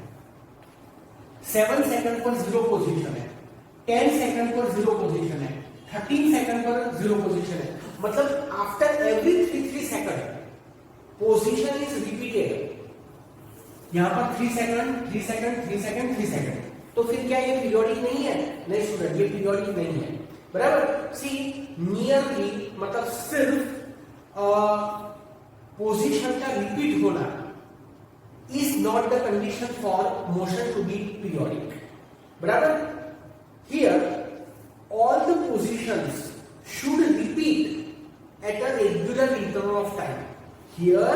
7 सेकंड पर 0 पोजीशन है, 10 सेकंड पर 0 पोजीशन है, 13 सेकंड पर 0 पोजीशन है, मतलब after every 3 second position is repeated. यहां पर 3 सेकंड 3 सेकंड 3 सेकंड 3 सेकंड, तो फिर क्या ये पीरियडिक नहीं है? नहीं स्टूडेंट, ये पीरियडिक नहीं है, बराबर। सी नियरली मतलब सिर्फ पोजीशन का रिपीट होना is not the condition for motion to be periodic, बराबर। Here all the positions should repeat at a regular interval of time. Here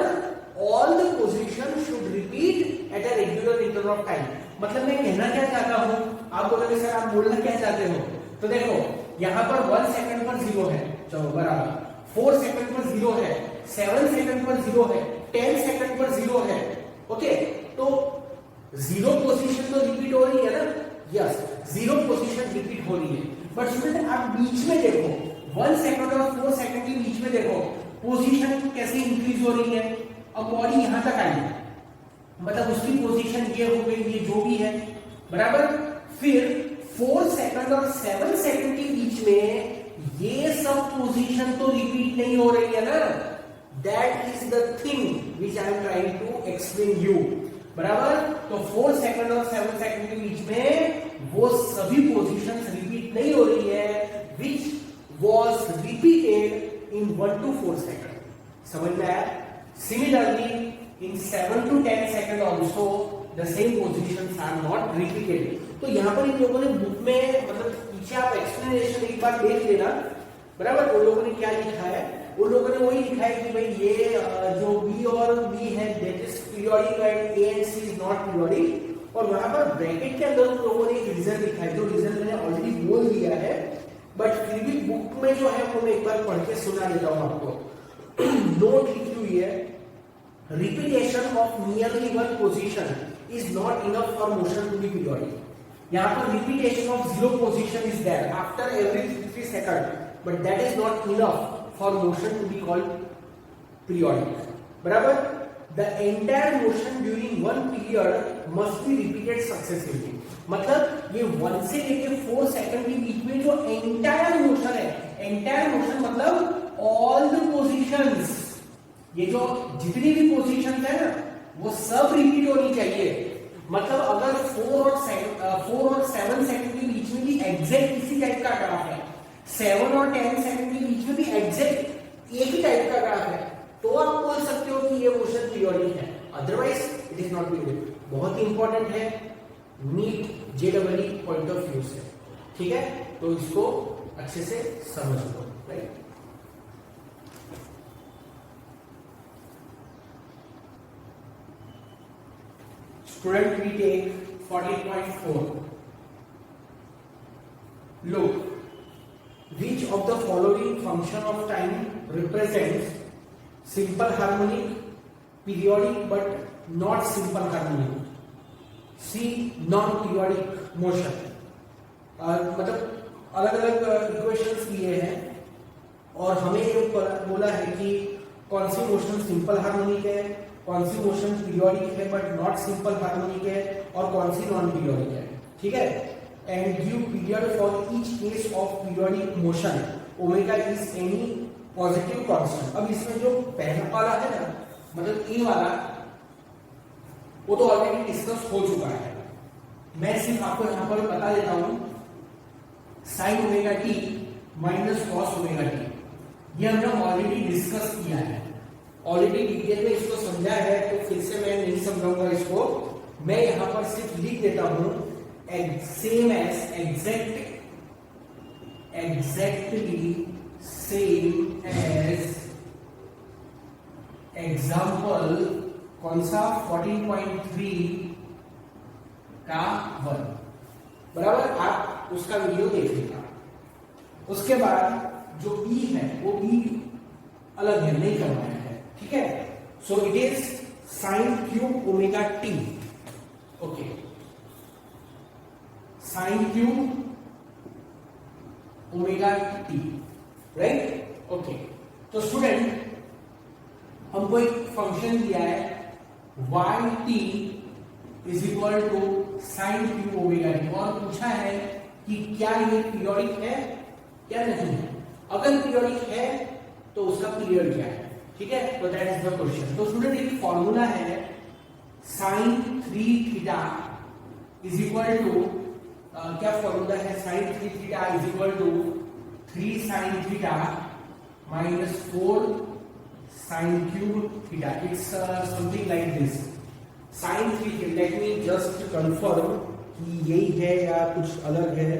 all the positions should repeat at a regular interval of time. मतलब मैं कहना क्या चाहता हूं, आप बोलोगे सर आप बोलना क्या चाहते हो, तो देखो यहां पर 1 सेकंड पर 0 है, चलो बराबर, 4 सेकंड पर 0 है, 7 सेकंड पर 0 है, 10 सेकंड पर 0 है, ओके। तो 0 पोजीशन तो रिपीट हो रही है ना, यस, 0 पोजीशन रिपीट हो रही है, बट स्टूडेंट आप बीच में देखो 1 सेकंड और 4 सेकंड के बीच में देखो पोजीशन कैसे इंक्रीज हो रही है। अब बॉडी यहां तक आई, मतलब उसकी पोजीशन ये हो गई, ये जो भी है, बराबर। फिर 4 सेकंड और 7 सेकंड के बीच में ये सब पोजीशन तो रिपीट नहीं हो रही है ना, that is the thing which I am trying to explain you, बराबर। तो 4 सेकंड और 7 सेकंड के बीच में वो सभी पोजीशंस रिपीट नहीं हो रही है which was repeated in 1 to 4 second, समझ में आया। Similarly in 7 to 10 second also the same positions are not repeated. तो यहाँ पर इन लोगों ने बुक में, मतलब पीछे आप एक्सप्लेनेशन एक बार देख लेना, बराबर। उन लोगों ने क्या लिखा है, उन लोगों ने वही लिखा है कि भाई ये जो B और B है that is periodic and A and C is not periodic, और वहां पर ब्रैकेट के अंदर उन लोगों ने एक रीजन लिखा है, जो रीजन मैंने ऑलरेडी बोल दिया है, बट फिर भी बुक में जो है वो मैं एक बार पढ़ के सुना देता हूं आपको। नोट लिखी हुई है, repetition of nearly one position is not enough for motion to be periodic. यहाँ पर repetition of 0 position is there after every 3 second, but that is not enough for motion to be called periodic, बराबर। The entire motion during one period must be repeated successively, मतलब ये 1 से लेके 4 सेकंड के बीच में जो entire motion है, entire motion मतलब all the positions, ये जो जितनी भी पोजीशन है ना वो सब रिपीट होनी चाहिए, मतलब अगर 4 और 7 सेकंड के बीच में भी एग्जैक्ट इसी टाइप का ग्राफ है, 7 और 10 सेकंड के बीच में भी एग्जैक्ट एक ही टाइप का ग्राफ है, तो आप बोल सकते हो कि ये मोशन पीरियोडिक है, otherwise it is not periodic. बहुत ही इंपॉर्टेंट है NEET J W point of view से, ठीक है, तो इसको अच्छे से समझ लो, right. Student we take 40.4. Look, which of the following function of time represents simple harmonic, periodic but not simple harmonic? C. Non-periodic motion. मतलब अलग अलग इक्वेशंस दिए हैं और हमें ये बोला है कि कौन सी मोशन सिंपल हार्मोनिक है, कौन सी मोशन पीरियोडिक है बट नॉट सिंपल हार्मोनिक है, और कौन सी नॉन पीरियोडिक है, ठीक है। And give period for each case of periodic motion, omega is any positive constant. अब इसमें जो पहला वाला है ना, मतलब ए वाला, वो तो ऑलरेडी डिस्कस हो चुका है। मैं सिर्फ आपको यहां पर बता देता हूं, sign omega t minus cos omega T, ये हमने ऑलरेडी डिस्कस किया है, ऑलरेडी डिटेल में इसको समझा है, तो फिर से मैं नहीं समझाऊंगा इसको। मैं यहां पर सिर्फ लिख देता हूं same as, exactly same as example, कौन सा 14.3 का 1, बराबर। आप उसका वीडियो देख लेना। उसके बाद जो बी है वो बी अलग है, नहीं करवाया है, ठीक है। So it is sine cube omega t, okay, sine cube omega t, right, okay. तो स्टूडेंट हमको एक फंक्शन दिया है y t is equal to sine cube omega t, और पूछा है कि क्या ये पीरियोडिक है या नहीं है। अगर पीरियोडिक है तो उसका पीरियड क्या है, ठीक है, तो दैट इज द क्वेश्चन। तो स्टूडेंट एक फॉर्मूला है sine 3 theta is equal to, क्या फॉर्मूला है, sine 3 theta is equal to 3 sine theta minus 4 sine cube theta. It's something like this, sine 3 theta, let me just confirm कि यही है या कुछ अलग है।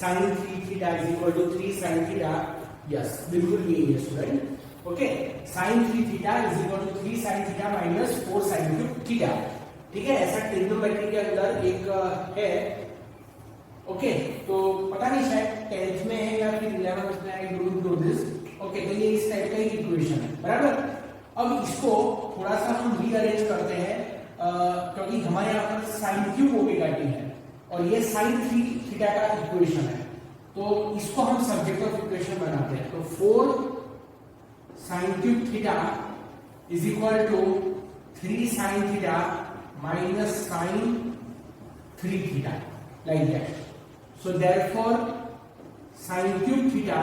Sine 3 theta is equal to 3 sine theta, yes बिल्कुल यही है student, okay. Sign 3 theta is equal to 3 sine theta minus 4 sine cube theta, ठीक है। ऐसा ट्रिग्नोमेट्री के अंदर एक है, ओके। तो पता नहीं शायद 10th में है या फिर 11th में, I don't know this, okay. तो ये इस टाइप का एक इक्वेशन है, बराबर। अब इसको थोड़ा सा हम रीअरेंज करते हैं, क्योंकि हमारे यहाँ पर साइन क्यूब ओमेगा टी है और ये साइन 3 थीटा का इक्वेशन है, तो इसको हम सब्जेक्ट ऑफ इक्वेशन बनाते हैं। तो 4 sine cube theta is equal to 3 sine theta minus sine 3 theta, like that. So therefore sine cube theta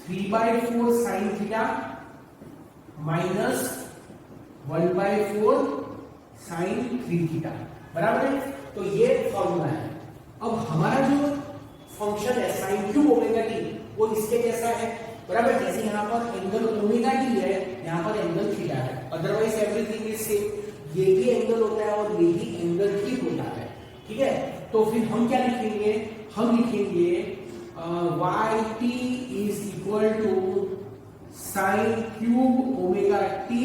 3/4 sine theta minus 1/4 sine 3 theta, बराबर है। तो ये फॉर्मूला है। अब हमारा जो फंक्शन है साइन क्यूब ओमेगा टी, वो इसके जैसा है, बराबर। जैसे यहाँ पर एंगल ओमेगा टी है, यहाँ पर एंगल थीटा है, अदरवाइज एवरीथिंग इज सेम। ये भी एंगल होता है और ये भी एंगल ही होता है, ठीक है। तो फिर हम क्या लिखेंगे, हम लिखेंगे y t is equal to sine cube omega t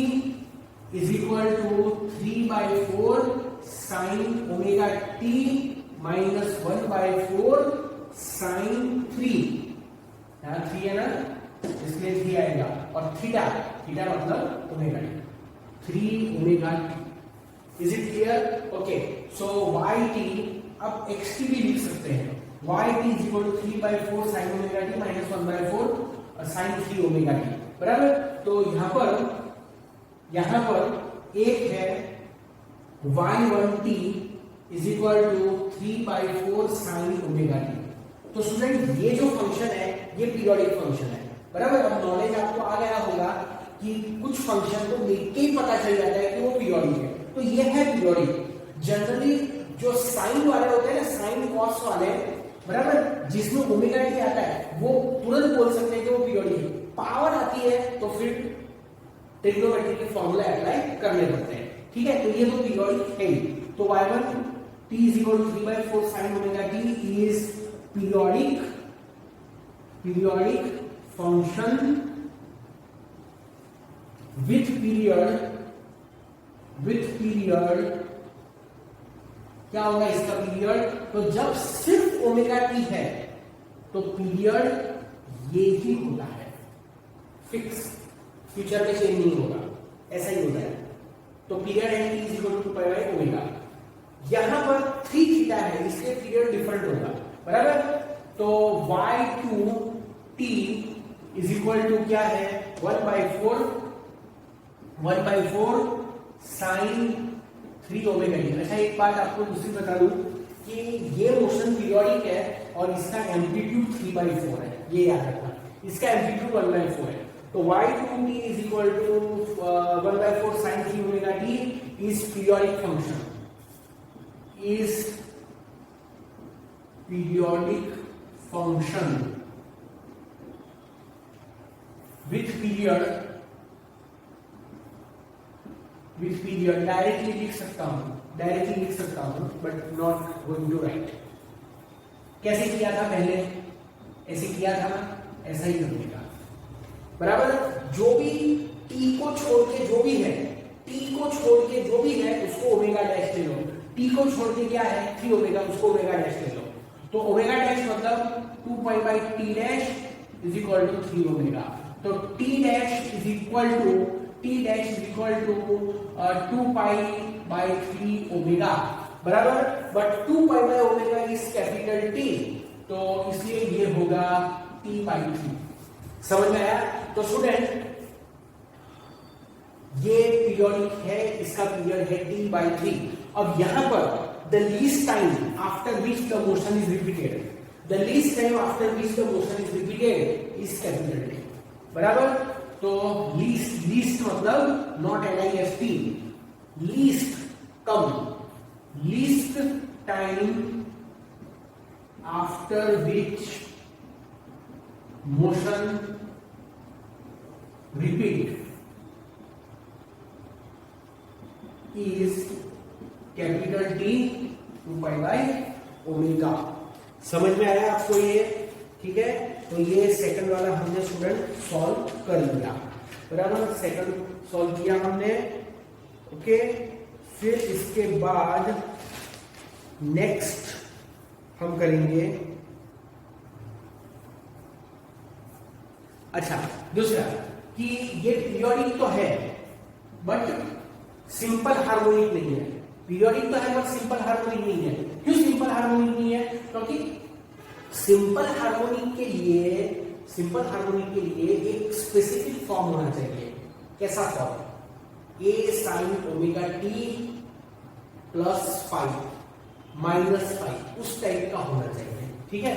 is equal to 3/4 sine omega t minus 1/4 sine 3, यहाँ 3 है ना, इसलिए 3 आएगा, और थीटा, थीटा मतलब omega t, 3 omega t. Is it clear, okay. So y t, अब एक्स टी भी लिख सकते हैं, y t is equal to 3/4 sine omega t minus 1/4 sine 3 omega t, बराबर। तो यहाँ पर एक है y1t is equal to 3/4 sine omega t. तो स्टूडेंट ये जो फंक्शन है ये पीरियोडिक फंक्शन है, बराबर। अब नॉलेज आपको आ गया होगा कि कुछ फंक्शन को देख के ही पता चल जाता है कि वो पीरियोडिक है, तो ये है पीरियोडिक। जनरली जो साइन वाले होते हैं ना, साइन कॉस वाले, बराबर, जिसमें ओमेगा टी आता है, वो तुरंत बोल सकते हैं कि वो पीरियोडिक है। पावर आती है तो फिर ट्रिग्नोमेट्री के फॉर्मूला अप्लाई करने पड़ते हैं, ठीक है। तो ये तो पीरियोडिक है। तो y1 t is equal to 3/4 sin omega t is periodic function with period क्या होगा इसका पीरियड? तो जब सिर्फ ओमेगा टी है तो पीरियड ये ही होता है, फिक्स, फ्यूचर में चेंज नहीं होगा, ऐसा ही होता है। तो पीरियड है t is equal to pi by omega. यहां पर 3 थीटा है, इसलिए पीरियड डिफरेंट होगा, बराबर। तो y2t इज इक्वल टू क्या है? 1/4 साइन 3 ओमेगा टी। अच्छा, एक बात आपको दूसरी बता दूं कि ये मोशन पीरियोडिक है और इसका एम्पलीट्यूड 3/4 है, ये याद रखना। इसका एम्पलीट्यूड 1/4 है। तो y2t is equal to 1/4 sin 3 omega t is periodic function, with period directly लिख सकता हूं but not going to write. कैसे किया था पहले? ऐसे किया था ना, ऐसा ही करने का, बराबर। जो भी t को छोड़ के जो भी है उसको ओमेगा डैश ले लो। t को छोड़ के क्या है? 3 ओमेगा, उसको ओमेगा डैश ले लो। तो ओमेगा डैश मतलब 2 pi by t dash is equal to 3 omega. तो t dash is equal to 2 pi by 3 omega, बराबर। But 2 pi by omega is capital T, तो इसलिए ये होगा t/3। समझ में आया? तो स्टूडेंट, ये पीरियोडिक है, इसका पीरियड है t/3। अब यहां पर the least time after which the motion is repeated, is capital T, बराबर। तो लीस्ट मतलब not LIST, least time after which motion repeat is capital T 2 pi by omega. समझ में आया आपको ये? ठीक है। तो ये सेकंड वाला हमने स्टूडेंट सॉल्व कर लिया, बराबर। सेकंड सॉल्व किया हमने, ओके। फिर इसके बाद नेक्स्ट हम करेंगे, अच्छा, दूसरा कि ये पीरियोडिक तो है बट सिंपल हार्मोनिक नहीं है। पीरियोडिक तो है बट सिंपल हार्मोनिक नहीं है। क्यों सिंपल हार्मोनिक नहीं है? क्योंकि सिंपल हार्मोनिक के लिए एक स्पेसिफिक फॉर्म होना चाहिए। कैसा form? a sin omega t plus 5 minus 5, उस टाइप का होना चाहिए, ठीक है।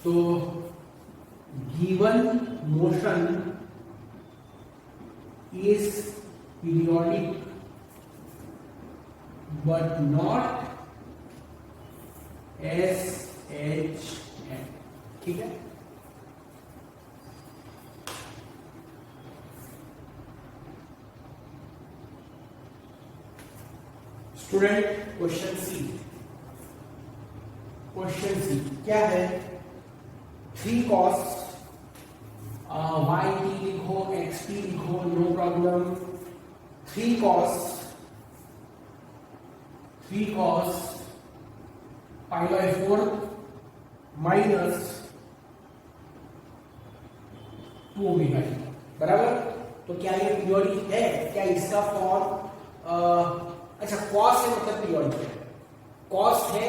तो given motion is periodic but not SHM, ठीक है। स्टूडेंट, क्वेश्चन सी क्या है? 3 cos YT लिखो, XT लिखो, no problem. 3 cos pi by 4 minus 2 omega t, बराबर। तो क्या ये पीरियोडिक है? क्या इसका फॉर्म अच्छा कॉस है मतलब पीरियोडिक है, कॉस है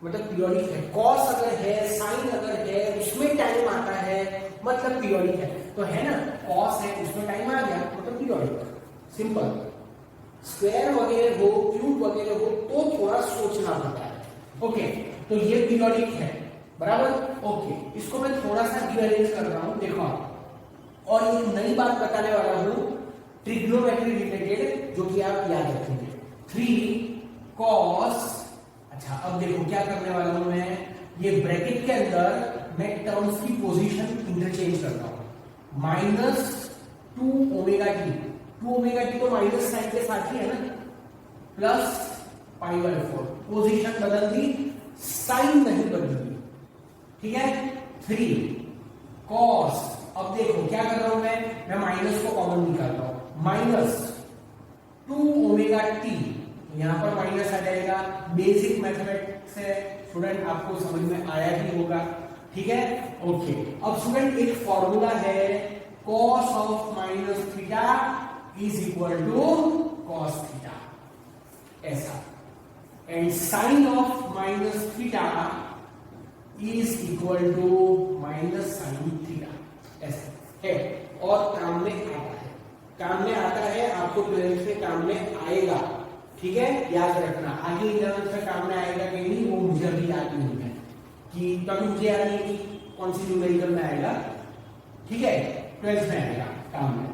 मतलब पीरियोडिक है। कॉस अगर है, साइन अगर है, उसमें टाइम आता है मतलब पीरियोडिक है। तो है ना, कॉस है उसमें टाइम आ गया मतलब पीरियोडिक, सिंपल। स्क्वायर वगैरह हो, क्यूब वगैरह हो तो थोड़ा सोचना पड़ता है, ओके। तो ये पीरियोडिक है, बराबर, ओके। इसको मैं थोड़ा सा रीअरेंज कर रहा हूं, देखो आप। और एक नई बात बताने वाला हूं ट्रिग्नोमेट्री रिलेटेड, जो कि आप याद रखेंगे। 3 कॉस, अच्छा अब देखो क्या करने वाला हूं मैं, ये ब्रैकेट के अंदर मैं टर्म्स की पोजीशन इंटरचेंज करता हूं, -2 ओमेगा टी, 2 ओमेगा टी तो माइनस साइन के साथ ही है ना, प्लस π/4, पोजीशन बदल दी, साइन नहीं बदली, ठीक है। 3 कॉस, अब देखो क्या कर रहा हूं मैं माइनस को कॉमन निकालता हूं, -2 ओमेगा टी, यहां पर माइनस आ जाएगा, बेसिक मैथमेटिक्स है स्टूडेंट, आपको समझ में आया ही होगा, ठीक है। ओके, अब स्टूडेंट एक फॉर्मूला है, cos of minus theta is equal to cos theta, ऐसा, and sine of minus theta is equal to minus sine theta, ऐसा है, और काम में आता है, आपको 12th में काम में आएगा, ठीक है, याद रखना। आगे 11th में काम में आएगा कि नहीं वो मुझे अभी याद नहीं है, कि तभी मुझे याद नहीं कि कौन सी न्यूमेरिकल में आएगा, ठीक है, 12th में आएगा काम में,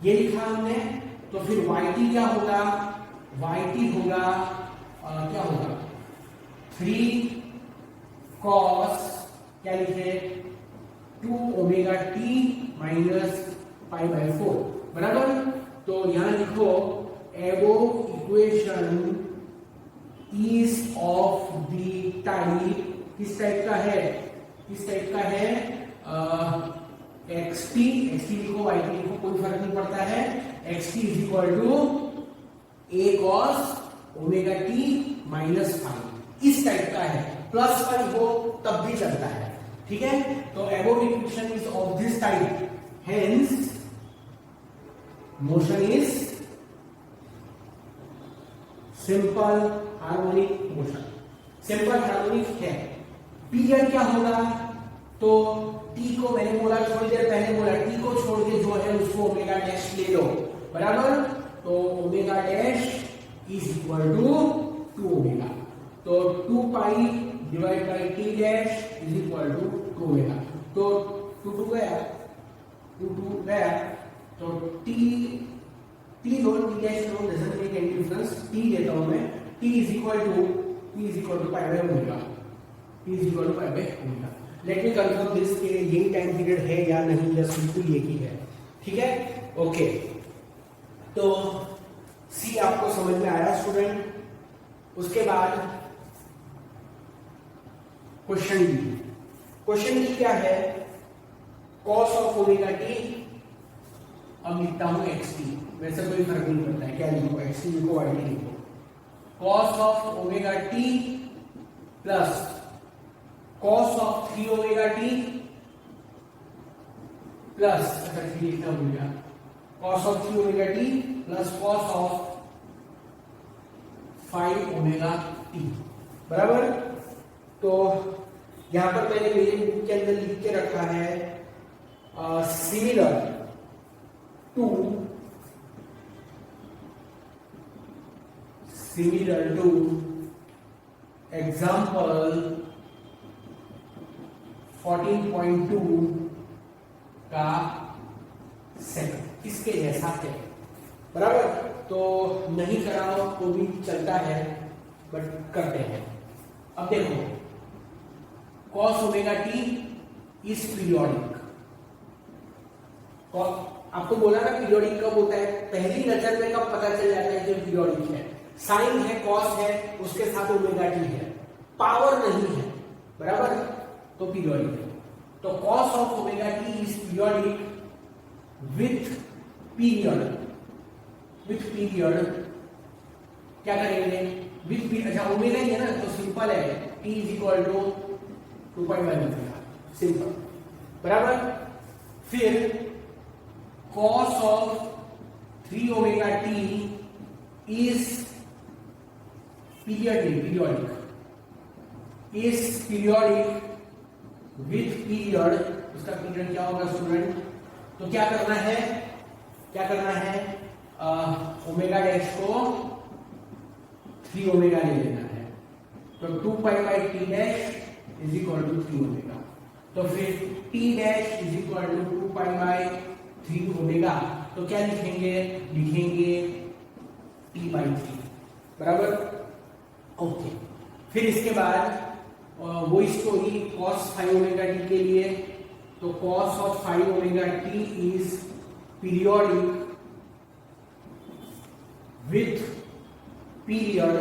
ये लिखा हमने। तो फिर yt क्या होगा, yt होगा क्या होगा, 3 cos, क्या लिखे, 2 ओमेगा टी माइनस π/4, बराबर। तो यहां लिखो above equation is of the type, किस टाइप का है, xt लिखो, yt लिखो, कोई फर्क नहीं पड़ता है, xt is equal to a cos omega t minus five, इस टाइप का है, प्लस फाइव हो तब भी चलता है, ठीक है। तो above equation is of this type, hence motion is simple harmonic motion, simple harmonic है। पीरियड क्या होगा, तो टी को मैंने बोला थोड़ी देर पहले बोला, टी को छोड़ के जो है उसको ओमेगा डैश ले लो, बराबर। तो omega dash is equal to 2 omega, तो 2 pi divide by T dash is equal to 2 omega, तो 2 गया, तो टी लो, टी डैश लो, doesn't make any difference, T लेता हूं मैं, T is equal to pi by omega, T is equal to pi by omega. Let me confirm this के यही टाइम पीरियड है या नहीं, या बिल्कुल एक ही है, ठीक है, ओके। तो सी आपको समझ में आया स्टूडेंट। उसके बाद क्वेश्चन डी क्या है, cos ऑफ ओमेगा टी, अब लिखता हूं xt, वैसे कोई फर्क नहीं पड़ता है, क्या लिखो, xt लिखो, yt लिखो, cos of omega T plus cos of 3 omega T plus, अच्छा 3 लिखना भूल गया, cos of 3 omega T plus cos of 5 omega t, बराबर। तो यहां पर मैंने मेरे बुक के अंदर लिख के रखा है सिमिलर टू एग्जाम्पल 14.2 का सेकंड, इसके जैसा है, बराबर। तो नहीं कराओ तो भी चलता है, बट करते हैं। अब देखो, cos omega t is periodic, आपको बोला ना पीरियोडिक कब होता है, पहली नजर में कब पता चल जाता है कि पीरियोडिक है, साइन है, कॉस है, उसके साथ ओमेगा टी है, पावर नहीं है, बराबर, तो पीरियोडिक है। तो cos of omega t is periodic with period, क्या करेंगे, विथ पीरियड, अच्छा ओमेगा ही है ना, तो सिंपल है, t is equal to 2.1, simple, बराबर। फिर cos of 3 omega t is periodic with period, उसका पीरियड क्या होगा स्टूडेंट, तो क्या करना है, ओमेगा डैश को 3 ओमेगा ले लेना है, तो 2 pi by T dash is equal to 3 omega, तो फिर t dash is equal to 2 pi by 3 omega, तो क्या लिखेंगे टी बाई 3, बराबर। ओके, फिर इसके बाद वही story cos phi omega t के लिए, तो cos of phi omega t is periodic with period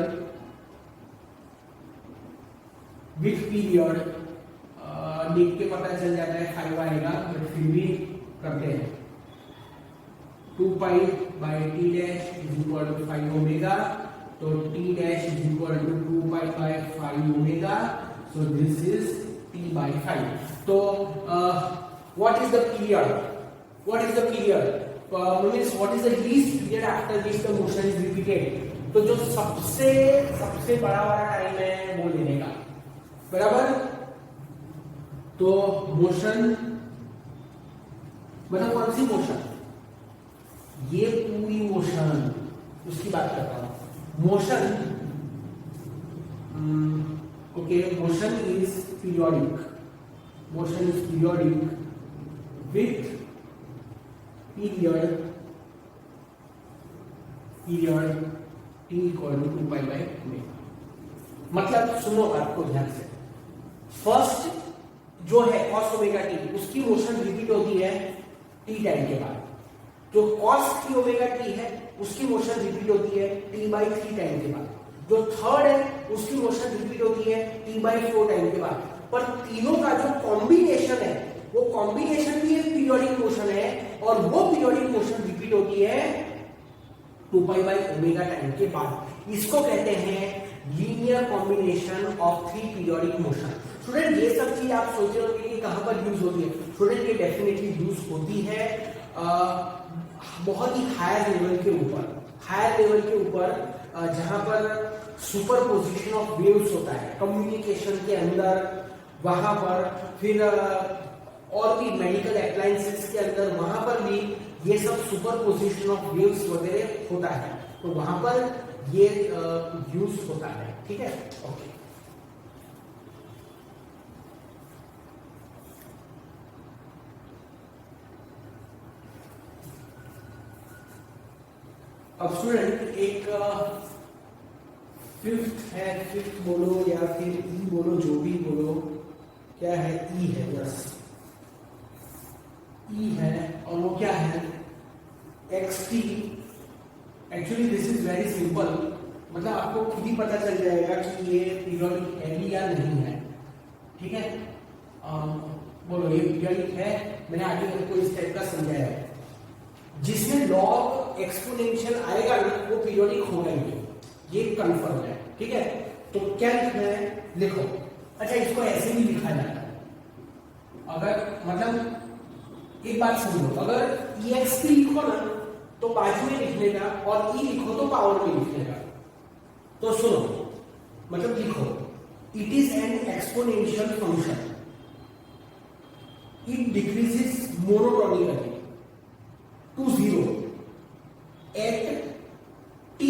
लिख के पता चल जाता है 5 आएगा, बट फिर भी करते हैं। 2 pi by T dash is equal to 5 omega, तो T dash is equal to 2 pi by 5 omega, so this is T by 5। तो what is the period, what is the period means what is the least period after which the motion is repeated. तो जो सबसे बड़ा वाला टाइम है वो लेने का, बराबर। तो मोशन मतलब कौन सी मोशन, ये पूरी मोशन, उसकी बात करता हूं। Motion okay, motion is periodic, motion is periodic with period t equal to 2 pi by omega. मतलब सुनो आपको ध्यान से, फर्स्ट जो है cos ओमेगा t, उसकी मोशन रिपीट होती है t टाइम के बाद। जो cos t ओमेगा t है उसकी मोशन रिपीट होती है t बाई 3 टाइम के बाद। जो थर्ड है उसकी मोशन रिपीट होती है t बाई 4 टाइम के बाद। पर तीनों का जो कॉम्बिनेशन है वो कॉम्बिनेशन भी एक पीरियोडिक मोशन है, और वो पीरियोडिक मोशन रिपीट होती है 2 पाई बाई ओमेगा टाइम के बाद। इसको कहते हैं linear combination of 3 periodic motion. Student ये सब चीज आप सोच रहे होंगे कि कहां पर यूज होती है। स्टूडेंट ये डेफिनेटली यूज होती है बहुत ही हायर लेवल के ऊपर, हायर लेवल के ऊपर जहां पर सुपरपोजिशन ऑफ वेव्स होता है कम्युनिकेशन के अंदर, वहां पर फिर और भी मेडिकल अप्लायंसेस के अंदर, वहां पर भी ये सब सुपरपोजिशन ऑफ वेव्स वगैरह होता है, तो वहां पर ये यूज होता है। ठीक है, ओके। अब स्टूडेंट एक फिफ्थ है, फिफ्थ बोलो या फिर ई बोलो, जो भी बोलो, क्या है, ई है, बस ई है। और वो क्या है, x T. Actually this is very simple, मतलब आपको खुद ही पता चल जाएगा कि ये पीरियोडिक है भी या नहीं है। ठीक है, बोलो ये पीरियोडिक है। मैंने आगे आपको इस टाइप का समझाया है, जिसमें लॉग एक्सपोनेंशियल आएगा ना वो पीरियोडिक होगा ही, ये कंफर्म है। ठीक है, तो क्या लिखना है, लिखो। अच्छा, इसको ऐसे भी लिखा जाता है, अगर मतलब एक बात सुन लो, अगर ext लिखो ना तो बाजू में लिखने का, और e लिखो तो पावर में लिखने का। तो सुनो, मतलब लिखो, it is an exponential function, it decreases monotonically to 0 at t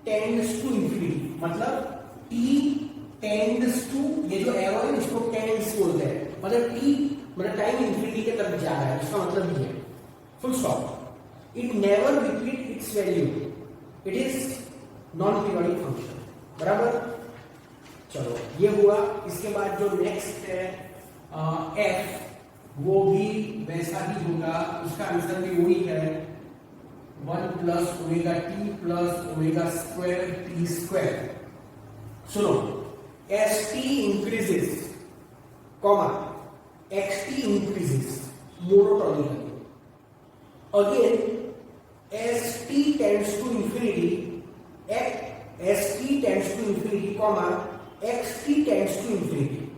tends to infinity. मतलब t टेंड्स टू, ये जो एरो है इसको टेंड्स बोलते हैं, मतलब t मतलब टाइम इंफिनिटी के तरफ जा रहा है, इसका मतलब ये है, full stop. It never repeat it's value, it is non periodic function, बराबर। चलो ये हुआ। इसके बाद जो नेक्स्ट है f, वो भी वैसा ही होगा, उसका आंसर भी वही है, 1 plus omega T plus omega square T square. सुनो, S T increases comma X T increases monotonically, again S T tends to infinity, S T tends to infinity comma X T tends to infinity,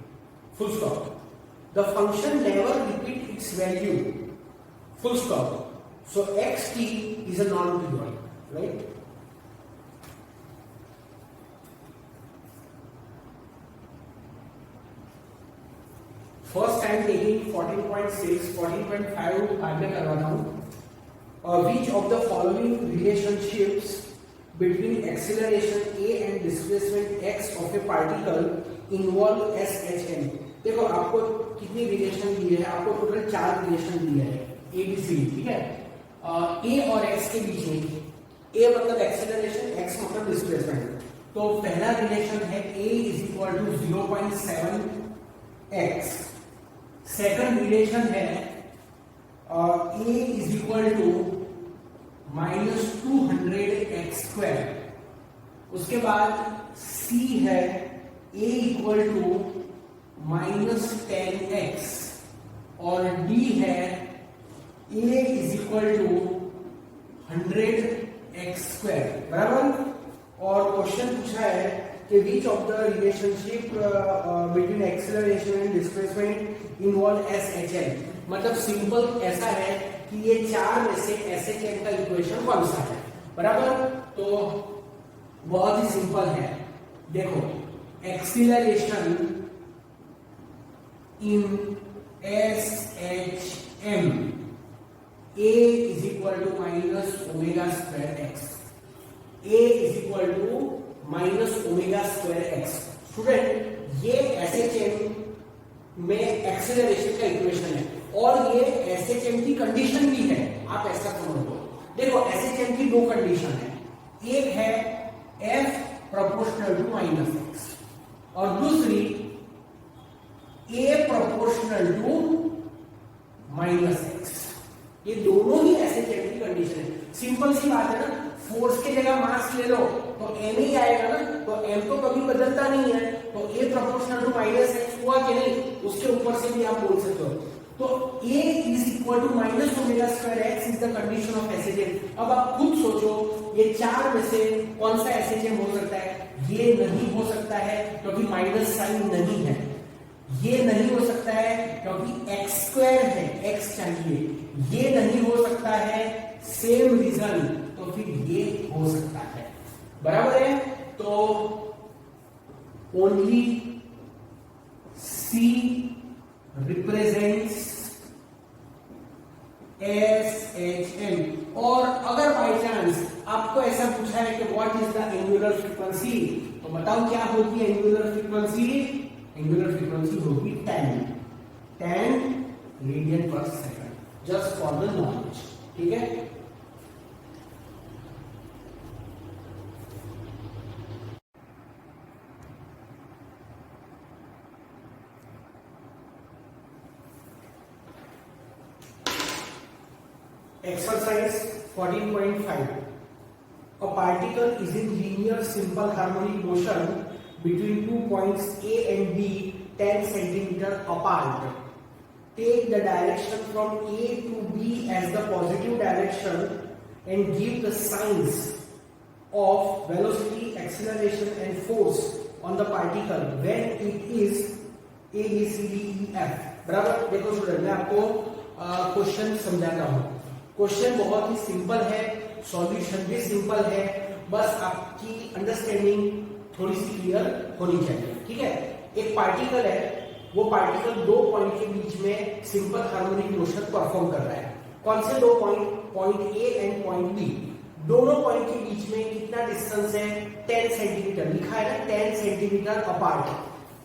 full stop. The function never repeat its value, full stop. So xt is a non-periodic, right? First time taking 14.6, 14.5 बाद में करवाता हूँ। Which of the following relationships between acceleration a and displacement x of a particle involve SHM? देखो आपको कितनी रिलेशन दी है, आपको टोटल 4 रिलेशन दिया है, ए बी सी। ठीक है, ए और एक्स के बीच में, ए मतलब एक्सेलरेशन, एक्स मतलब डिस्प्लेसमेंट। तो पहला रिलेशन है a is equal to 0.7x, second relation है a is equal to -200x², उसके बाद c है a इक्वल टू -10x और d है a is equal to 100x², बराबर। और क्वेश्चन पूछा है कि which of the relationship between acceleration and displacement involve SHM, मतलब सिंपल ऐसा है कि ये चार में से SHM का इक्वेशन कौन सा है, बराबर। तो बहुत ही सिंपल है, देखो acceleration in SHM a is equal to -ω²x, a is equal to -ω²x। Student ये SHM में एक्सेलरेशन का इक्वेशन है और ये SHM की कंडीशन भी है, आप ऐसा समझ लो। देखो SHM की दो कंडीशन है, एक है f प्रोपोर्शनल टू -x और दूसरी a प्रोपोर्शनल टू -x। ये दोनों ही SHM की कंडीशन है। सिंपल सी बात है ना, फोर्स की जगह मास ले लो तो m ही आएगा ना, तो m तो कभी बदलता नहीं है, तो a प्रोपोर्शनल टू -x हुआ कि नहीं, उसके ऊपर से भी आप बोल सकते हो। तो a is equal to -ω²x is the condition of SHM। अब आप खुद सोचो ये चार में से कौन सा SHM हो सकता है, ये नहीं हो सकता है क्योंकि माइनस साइन नहीं है, ये नहीं हो सकता है क्योंकि x² है, x चाहिए, ये नहीं हो सकता है, सेम रीजन, तो फिर ये हो सकता है, बराबर है। तो ओनली C रिप्रेजेंट्स SHM। और अगर बाय चांस आपको ऐसा पूछा है कि what is the angular frequency, तो बताओ क्या होगी एंगुलर फ्रीक्वेंसी। एंगुलर फ्रीक्वेंसी होगी 10 रेडियन पर second, just for the knowledge, ठीक है। Exercise 14.5. A particle is in linear simple harmonic motion between 2 points A and B 10 cm apart. Take the direction from A to B as the positive direction and give the signs of velocity, acceleration and force on the particle when it is A, B, C, D, E, F। बराबर। देखो स्टूडेंट मैं आपको क्वेश्चन समझाता हूँ। क्वेश्चन बहुत ही सिंपल है, सॉल्यूशन भी सिंपल है, बस आपकी अंडरस्टैंडिंग थोड़ी सी क्लियर होनी चाहिए, ठीक है। एक पार्टिकल है, वो पार्टिकल दो पॉइंट के बीच में सिंपल हार्मोनिक मोशन परफॉर्म कर रहा है। कौन से दो point, point A and point B. दोनों पॉइंट के बीच में कितना डिस्टेंस है, 10 सेंटीमीटर, लिखा है ना 10 सेंटीमीटर अपार्ट।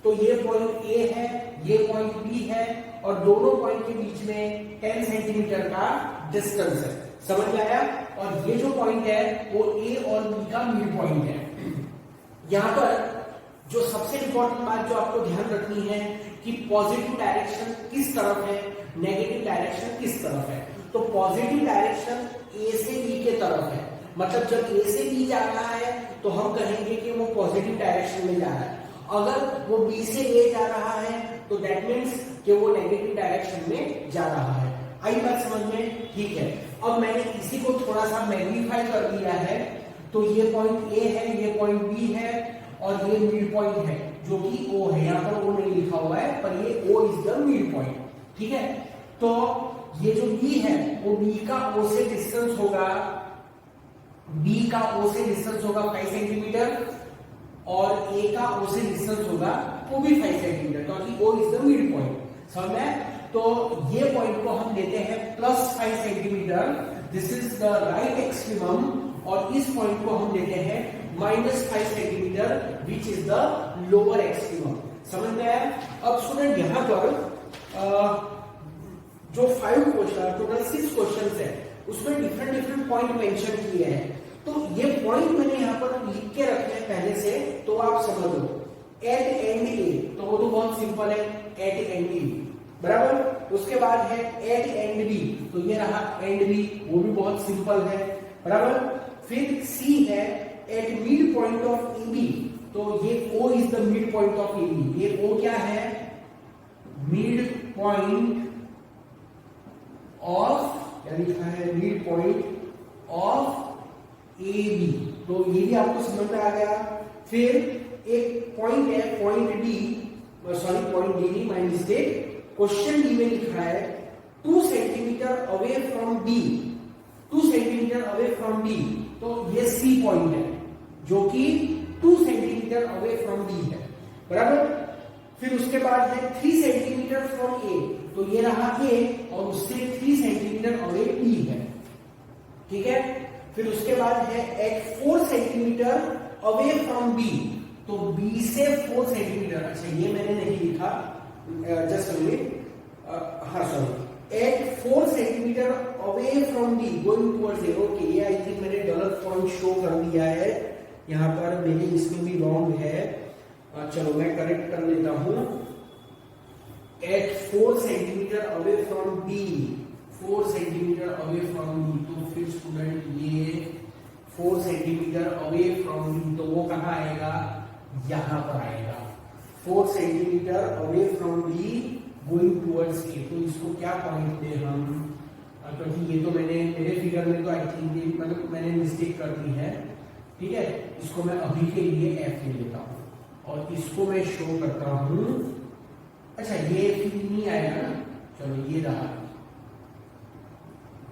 तो ये पॉइंट ए है, ये पॉइंट बी है और दोनों पॉइंट के बीच में 10 सेंटीमीटर का डिस्टेंस है, समझ में आया। और ये जो पॉइंट है वो ए और बी का मिड पॉइंट है। यहां पर जो सबसे इंपॉर्टेंट बात जो आपको ध्यान रखनी है कि पॉजिटिव डायरेक्शन किस तरफ है, नेगेटिव डायरेक्शन किस तरफ है। तो पॉजिटिव डायरेक्शन ए से बी के तरफ है, मतलब जब ए से बी जा रहा है तो हम कहेंगे कि वो पॉजिटिव डायरेक्शन में जा रहा है। अगर वो बी से ए जा रहा है तो दैट मीन्स कि वो नेगेटिव डायरेक्शन में जा रहा है। आई बात समझ में, ठीक है। अब मैंने इसी को थोड़ा सा मैग्नीफाई कर दिया है, तो ये पॉइंट ए है, ये पॉइंट बी है और ये मिड पॉइंट है जो कि ओ है। यहाँ पर ओ नहीं लिखा हुआ है पर ये O is the mid point, ठीक है। तो ये जो बी है वो बी का ओ से डिस्टेंस होगा, बी का ओ से डिस्टेंस होगा 5 सेंटीमीटर और ए का ओ से डिस्टेंस होगा वो भी 5 सेंटीमीटर, क्योंकि O is the mid point, समझ में। तो ये पॉइंट को हम लेते हैं +5 centimetre, this is the right extremum, और इस पॉइंट को हम लेते हैं -5 centimetre which is the lower extremum, समझ में आया। अब स्टूडेंट यहां पर जो 5 क्वेश्चन, टोटल 6 क्वेश्चंस है, उसमें डिफरेंट पॉइंट मेंशन किए हैं। तो ये पॉइंट मैंने यहाँ पर लिख के रखे हैं पहले से तो आप समझ लो एट एंड ए, तो वो तो बहुत सिंपल है, एट एंड ए बराबर। उसके बाद है एट एंड बी, तो ये रहा एंड बी, वो भी बहुत सिंपल है बराबर। फिर सी है at mid point of A B, तो ये O is the mid point of A B, ये ओ क्या है, मिड पॉइंट ऑफ, क्या लिखा है, mid point of A B, तो ये भी आपको समझ में आ गया। फिर एक पॉइंट है point D, sorry point D नहीं, माय मिस्टेक, क्वेश्चन डी में लिखा है 2 centimetre away from B, 2 centimetre away from B, तो ये सी पॉइंट है जो कि 2 सेंटीमीटर अवे फ्रॉम बी है बराबर। फिर उसके बाद है 3 सेंटीमीटर फ्रॉम ए, तो ये रहा ए और उससे 3 सेंटीमीटर अवे बी है, ठीक है। फिर उसके बाद है at 4 centimetre away from B, तो बी से 4 सेंटीमीटर, अच्छा ये मैंने नहीं लिखा, जस्ट हाँ sorry, at 4 centimetre away from B going towards A, okay ये आई थिंक मैंने गलत पॉइंट शो कर दिया है यहाँ पर, मेरे इसमें भी रॉन्ग है, चलो मैं करेक्ट कर लेता हूं। At 4 centimetre away from B, 4 centimetre away from B, तो फिर स्टूडेंट ये 4 सेंटीमीटर अवे फ्रॉम बी, तो वो कहाँ आएगा, यहां पर आएगा, 4 centimetre away from B going towards A, तो इसको क्या पॉइंट दे हम, क्योंकि ये तो मैंने मेरे फिगर में तो आई थिंक मतलब मैंने मिस्टेक कर दी है, ठीक है। इसको मैं अभी के लिए एफ ले लेता हूं और इसको मैं शो करता हूं, अच्छा ये फिर नहीं आएगा ना, चलो ये रहा,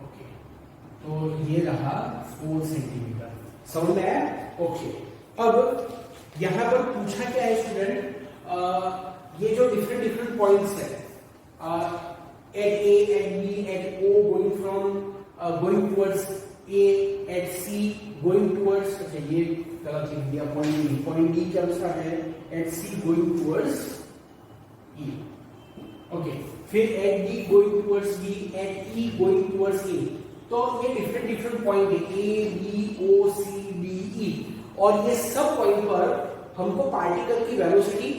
ओके तो ये रहा 4 सेंटीमीटर, समझ में आया, ओके। अब यहां पर पूछा क्या है स्टूडेंट, ये जो डिफरेंट पॉइंट्स है at A, at B, at O going from going towards A, at C going towards, अच्छा ये गलत लिख दिया, पॉइंट डी, पॉइंट डी क्या उसका है, at C going towards E, okay. फिर at D going towards B, at E going towards A, तो ये डिफरेंट पॉइंट है A B O C D E, और ये सब पॉइंट पर हमको पार्टिकल की वेलोसिटी,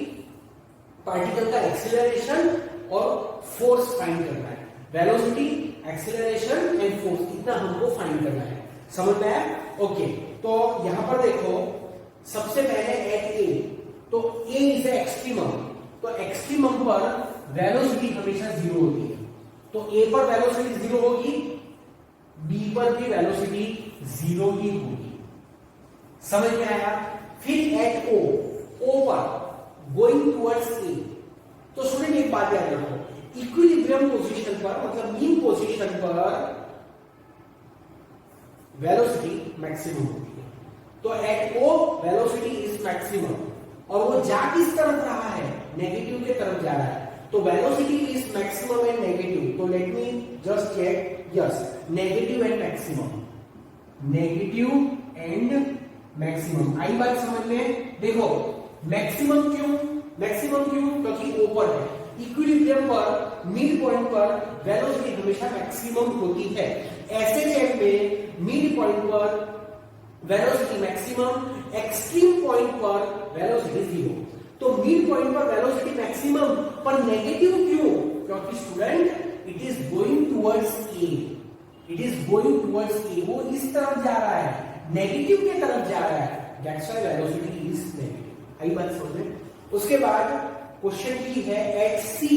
पार्टिकल का एक्सीलरेशन और फोर्स फाइंड करना है, वेलोसिटी, एक्सीलरेशन एंड फोर्स, इतना हमको फाइंड करना है, समझ में आया, ओके। तो यहां पर देखो सबसे पहले एट ए, तो ए इज एक्सट्रीमम, तो एक्सट्रीमम पर वेलोसिटी हमेशा 0 होती है, तो ए पर वेलोसिटी 0 होगी, बी पर भी वेलोसिटी 0 ही होगी, समझ में आया। फिर एट ओ, ओ पर गोइंग टुवर्ड्स ए, तो स्टूडेंट एक बात याद रखो, इक्विलिब्रियम पोजीशन पर मतलब मीन पोजीशन पर वेलोसिटी मैक्सिमम होती है, तो at O velocity is maximum, और वो जा किस तरफ रहा है, नेगेटिव के तरफ जा रहा है, तो velocity is maximum and negative, तो let me just check, yes negative and maximum, negative and maximum, आई बात समझ में। देखो मैक्सिमम क्यों, मैक्सिमम क्यों, क्योंकि ऊपर है, इक्विलिब्रियम पर मिड पॉइंट पर वेलोसिटी हमेशा मैक्सिमम होती है, ऐसे केस में मिड पॉइंट पर वेलोसिटी मैक्सिमम, एक्सट्रीम पॉइंट पर वेलोसिटी 0, तो मिड पॉइंट पर वेलोसिटी मैक्सिमम पर नेगेटिव क्यों, क्योंकि student it is going towards A, it is going towards ए, वो इस तरफ जा रहा है, नेगेटिव के तरफ जा रहा है, that's why velocity is negative, आई बात समझ में। उसके बाद क्वेश्चन की है एट सी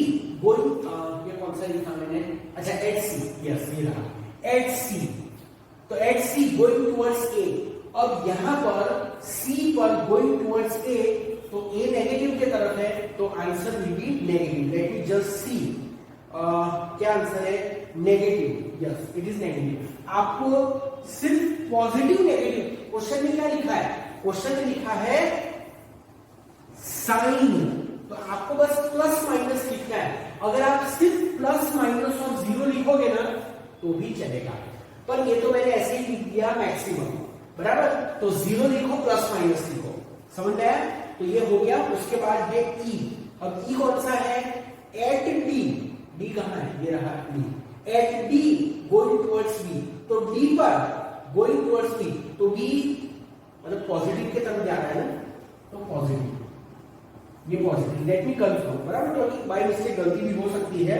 गोइंग, ये कौन सा लिखा मैंने, अच्छा एट सी, यस ये रहा एट सी, तो at C going towards A, अब यहां पर सी पर गोइंग टुवर्ड्स ए, तो ए नेगेटिव के तरफ है, तो answer will be negative, late me just see, क्या आंसर है, negative, yes it is negative. आपको सिर्फ पॉजिटिव नेगेटिव, क्वेश्चन में क्या लिखा है, क्वेश्चन में लिखा है साइन, तो आपको बस प्लस माइनस लिखना है, अगर आप सिर्फ प्लस माइनस और 0 लिखोगे ना तो भी चलेगा, पर ये तो मैंने ऐसे ही लिख दिया मैक्सिमम बराबर, तो 0 लिखो प्लस माइनस लिखो, समझ में आया, तो ये हो गया। उसके बाद है ई, अब ई कौन सा है, एट डी, डी कहां है, ये रहा D, at D going towards B, तो डी पर गोइंग टुवर्ड्स बी, तो बी मतलब पॉजिटिव की तरफ जा रहा है ना, तो पॉजिटिव, ये पॉजिटिव। लेट मी कंफर्म, बराबर, क्योंकि बाय मिस्टेक गलती भी हो सकती है,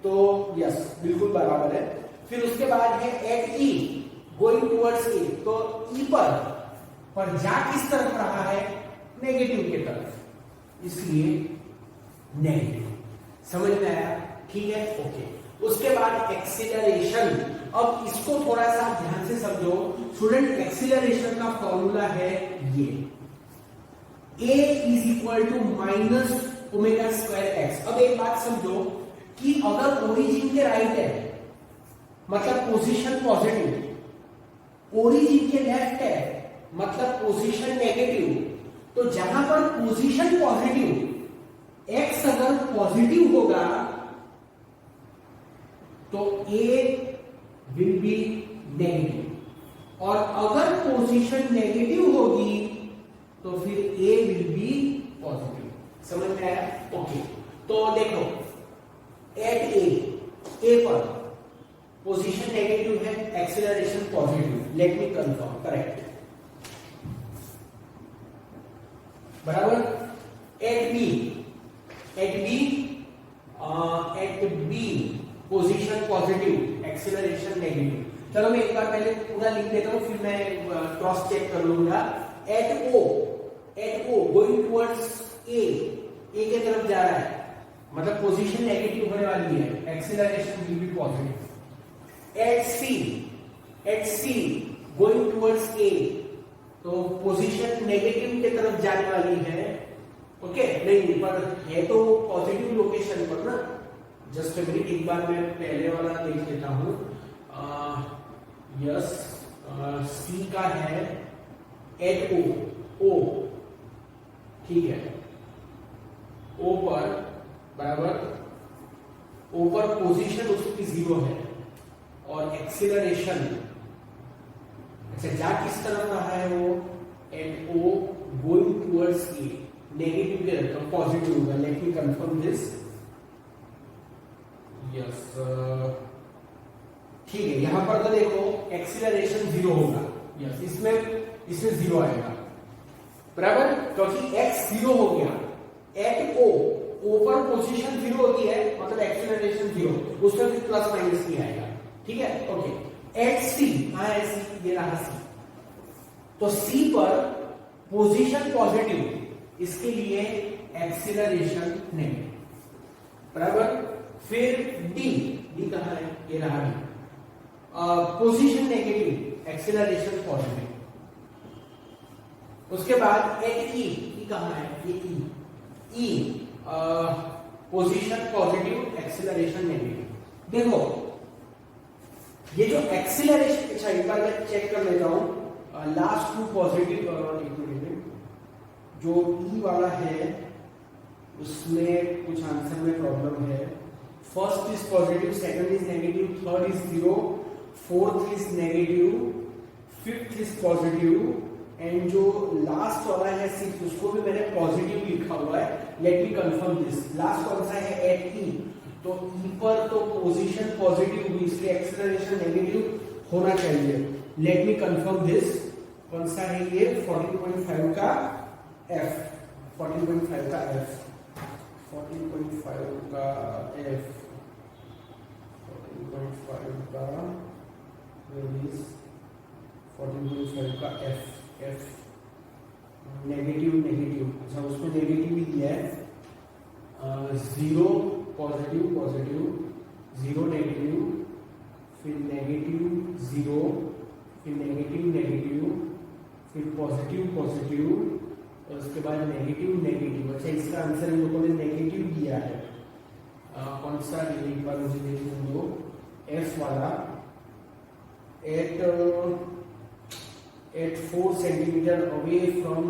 तो यस बिल्कुल बराबर है। फिर उसके बाद है at E going towards A, तो ई पर जा किस तरफ रहा है, नेगेटिव की तरफ, इसलिए नेगेटिव। समझ में आया? ठीक है, ओके। उसके बाद एक्सीलरेशन, अब इसको थोड़ा सा ध्यान से समझो स्टूडेंट। एक्सीलरेशन का फॉर्मूला है ये, a is equal to minus omega square x. अब एक बात समझो कि अगर ओरिजिन के राइट है, मतलब पोजीशन पॉजिटिव, ओरिजिन के लेफ्ट है, मतलब पोजीशन नेगेटिव, तो जहां पर पोजीशन पॉजिटिव, x अगर पॉजिटिव होगा तो a विल बी नेगेटिव, और अगर पोजीशन नेगेटिव होगी तो फिर a विल बी पॉजिटिव। समझ में आया? ओके, तो देखो एट ए पर पोजीशन नेगेटिव है, acceleration positive. Let me confirm, correct, बराबर। At B position positive, acceleration negative. चलो मैं एक बार पहले पूरा लिख देता हूं, फिर मैं क्रॉस चेक कर लूंगा। At O going towards A की तरफ जा रहा है, मतलब पोजीशन नेगेटिव होने वाली है, acceleration will be positive. At C going towards A, तो पोजीशन नेगेटिव की तरफ जाने वाली है, ओके। नहीं, पर है तो पॉजिटिव लोकेशन पर ना। जस्ट एक बार मैं पहले वाला देख लेता हूं। यस, सी का है एट ओ, ठीक है, ओ पर, बराबर, ओ पर पोजीशन उसकी 0 है, और एक्सीलरेशन, अच्छा जा किस तरफ रहा है वो, at O going towards A, negative के तरफ, पॉजिटिव होगा। Let me confirm this, yes, ठीक है। यहां पर तो देखो एक्सीलरेशन 0 होगा, यस, इसमें 0 आएगा, बराबर, क्योंकि x 0 हो गया। एट ओ पर पोजीशन 0 होती है, मतलब एक्सीलरेशन 0, उसमें भी प्लस माइनस नहीं आएगा, ठीक है, ओके। एट सी, ये रहा सी, तो सी पर पोजीशन पॉजिटिव, इसके लिए एक्सीलरेशन नेगेटिव, बराबर। फिर डी कहां है, ये रहा D, position negative, acceleration positive. उसके बाद एट ई कहां है, ये ई पोजीशन पॉजिटिव, एक्सीलरेशन नेगेटिव। देखो ये जो एक्सीलरेशन, अच्छा एक बार मैं चेक कर लेता हूं, लास्ट टू पॉजिटिव, जो ई वाला है उसमें कुछ आंसर में प्रॉब्लम है। First is positive, second is negative, third is 0, fourth is negative, fifth is positive, and जो लास्ट वाला है सिक्स, उसको भी मैंने पॉजिटिव लिखा हुआ है। Let me confirm this, last कौन सा है, एट ई, तो ई पर तो पोजीशन पॉजिटिव हुई, इसलिए एक्सीलरेशन नेगेटिव होना चाहिए। लेट मी कंफर्म दिस, कौन सा है ये, 14.5 का F, 14.5 का F, 14.5 का F, 14.5 का 14.5 का F नेगेटिव, अच्छा उसमें नेगेटिव ही दिया है, 0 पॉजिटिव, 0 नेगेटिव, फिर नेगेटिव 0, फिर नेगेटिव, फिर पॉजिटिव, और उसके बाद नेगेटिव। अच्छा इसका आंसर इन लोगों ने नेगेटिव दिया है, कौन सा, एक बार मुझे देखने दो, F वाला, at 4 centimeter away from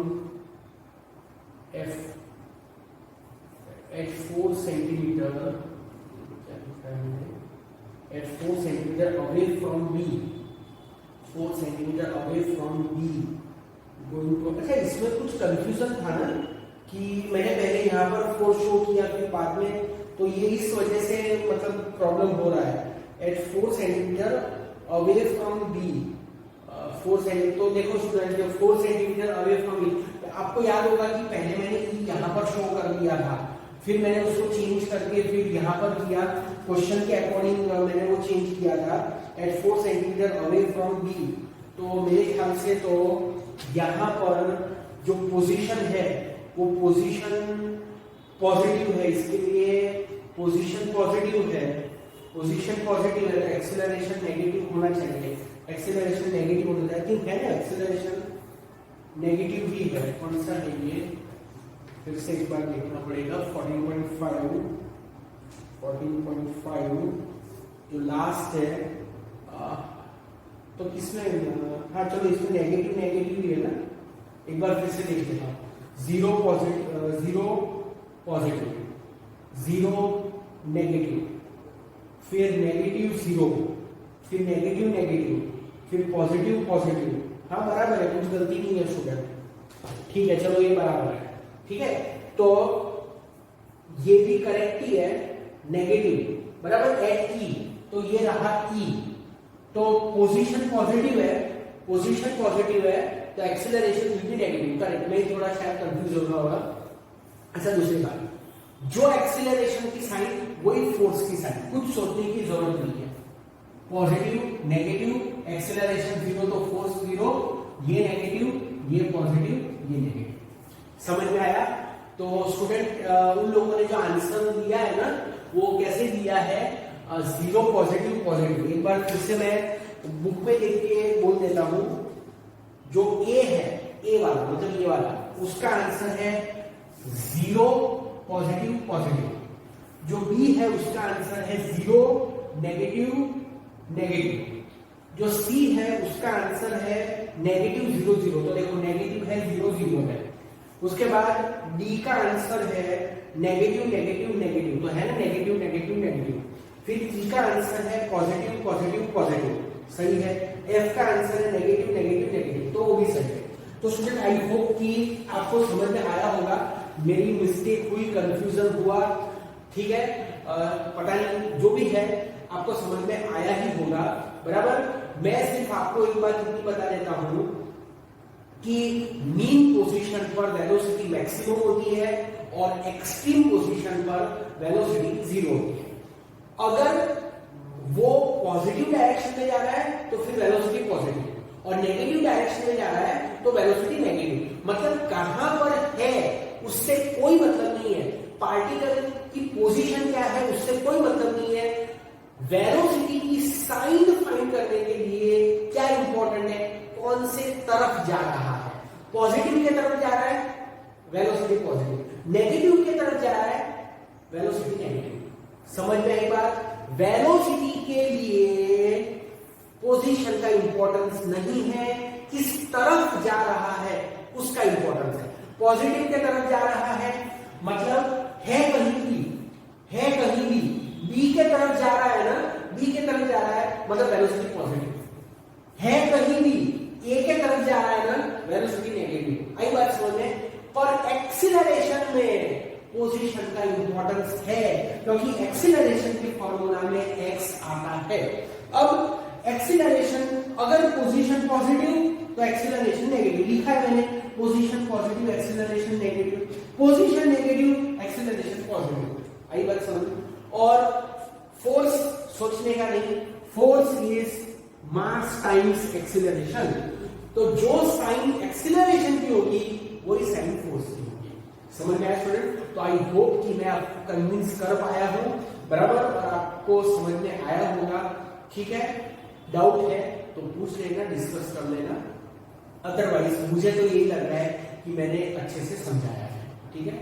F, at 4 centimeter away from B, 4 centimeter away from B, अच्छा इसमें कुछ कंफ्यूजन था ना, कि मैंने पहले यहाँ पर 4 शो किया, फिर बाद में, तो ये इस वजह से मतलब प्रॉब्लम हो रहा है। At 4 centimetre away from B, 4 centimetre, तो देखो स्टूडेंट जो 4 सेंटीमीटर अवे फ्रॉम ई, आपको याद होगा कि पहले मैंने ई यहाँ पर शो कर दिया था, फिर मैंने उसको चेंज करके फिर यहाँ पर किया, क्वेश्चन के अकॉर्डिंग मैंने वो चेंज किया था at 4 centimetre away from B. तो मेरे ख्याल से तो यहाँ पर जो पोजीशन है वो पोजीशन पॉजिटिव है, इसके लिए पोजीशन पॉजिटिव है, पोजीशन पॉजिटिव है, एक्सेलरेशन नेगेटिव होना चाहिए, एक्सेलरेशन नेगेटिव होना चाहिए, है ना, एक्सेलरेशन नेगेटिव ही है, कौन सा है ये, फिर से एक बार देखना पड़ेगा। 14.5 जो लास्ट है, तो किसमें, हाँ चलो इसमें नेगेटिव नेगेटिव ही है ना, एक बार फिर से देख लेता हूँ। 0 पॉजिटिव 0 नेगेटिव, फिर नेगेटिव 0, फिर नेगेटिव नेगेटिव, फिर पॉजिटिव पॉजिटिव, हाँ बराबर है, कुछ गलती नहीं है स्टूडेंट, ठीक है, चलो ये बराबर है, ठीक है। तो ये भी करेक्ट ही है, नेगेटिव बराबर एट ई, तो ये रहा ई, तो पोजीशन पॉजिटिव है, पोजीशन पॉजिटिव है, तो acceleration will be negative, correct. मैं थोड़ा शायद कंफ्यूज हो रहा होगा। अच्छा दूसरी बात, जो एक्सेलरेशन की साइन वही फोर्स की साइन, कुछ सोचने की जरूरत नहीं है, पॉजिटिव नेगेटिव, एक्सेलरेशन 0 तो फोर्स 0, ये नेगेटिव ये पॉजिटिव ये नेगेटिव, समझ में आया। तो स्टूडेंट उन लोगों ने जो आंसर दिया है ना, वो कैसे दिया है, 0 पॉजिटिव पॉजिटिव। एक बार फिर से मैं बुक में देख के बोल देता हूं, जो ए है, ए वाला मतलब ये वाला, उसका आंसर है 0 पॉजिटिव पॉजिटिव, जो बी है उसका आंसर है 0 नेगेटिव नेगेटिव, जो सी है उसका आंसर है नेगेटिव 0 0, तो देखो नेगेटिव है 0 0 है। उसके बाद डी का आंसर है नेगेटिव नेगेटिव नेगेटिव, तो है ना नेगेटिव नेगेटिव नेगेटिव। फिर ई का आंसर है पॉजिटिव पॉजिटिव पॉजिटिव, सही है। एफ का आंसर है नेगेटिव नेगेटिव नेगेटिव, तो वो भी सही है। तो स्टूडेंट आई होप कि आपको समझ में आया होगा, मेरी मिस्टेक हुई, कंफ्यूजन हुआ, ठीक है, पता नहीं जो भी है आपको समझ में आया ही होगा, बराबर। मैं सिर्फ आपको एक बात इतनी बता देता हूं कि मीन पोजीशन पर वेलोसिटी मैक्सिमम होती है और एक्सट्रीम पोजीशन पर वेलोसिटी 0 होती है। अगर वो पॉजिटिव डायरेक्शन में जा रहा है तो फिर वेलोसिटी पॉजिटिव, और नेगेटिव डायरेक्शन में जा रहा है तो वेलोसिटी नेगेटिव। मतलब कहां पर है उससे कोई मतलब नहीं है, पार्टिकल की पोजीशन क्या है उससे कोई मतलब नहीं है। वेलोसिटी की साइन फाइंड करने के लिए क्या इंपॉर्टेंट है, कौन से तरफ जा रहा है। पॉजिटिव की तरफ जा रहा है वेलोसिटी पॉजिटिव, नेगेटिव की तरफ जा रहा है वेलोसिटी नेगेटिव। समझ में आई बात। वेलोसिटी के लिए पोजीशन का इंपॉर्टेंस नहीं है, किस तरफ जा रहा है उसका इंपॉर्टेंस है। पॉजिटिव की तरफ जा रहा है मतलब है कहीं भी, है कहीं भी, बी के तरफ जा रहा है ना, बी के तरफ जा रहा है मतलब वेलोसिटी पॉजिटिव है, कहीं भी ए के तरफ जा रहा है ना वेलोसिटी नेगेटिव। आई बात समझ में। पर एक्सीलरेशन में पोजीशन का इंपॉर्टेंस है, क्योंकि एक्सीलरेशन के फॉर्मूला में एक्स आता है। अब एक्सीलरेशन अगर पोजीशन पॉजिटिव तो एक्सीलरेशन नेगेटिव, लिखा है मैंने, position positive acceleration negative, position negative acceleration positive. आई बात समझ। और फोर्स सोचने का नहीं, force is mass times acceleration, तो जो साइन एक्सीलरेशन की होगी वही साइन फोर्स की होगी। समझ में आया स्टूडेंट। तो आई होप कि मैं आपको कन्विंस कर पाया हूं, बराबर, और आपको समझ में आया होगा, ठीक है। डाउट है तो पूछ लेना, डिस्कस कर लेना, अदरवाइज मुझे तो यही लग रहा है कि मैंने अच्छे से समझाया है, ठीक है।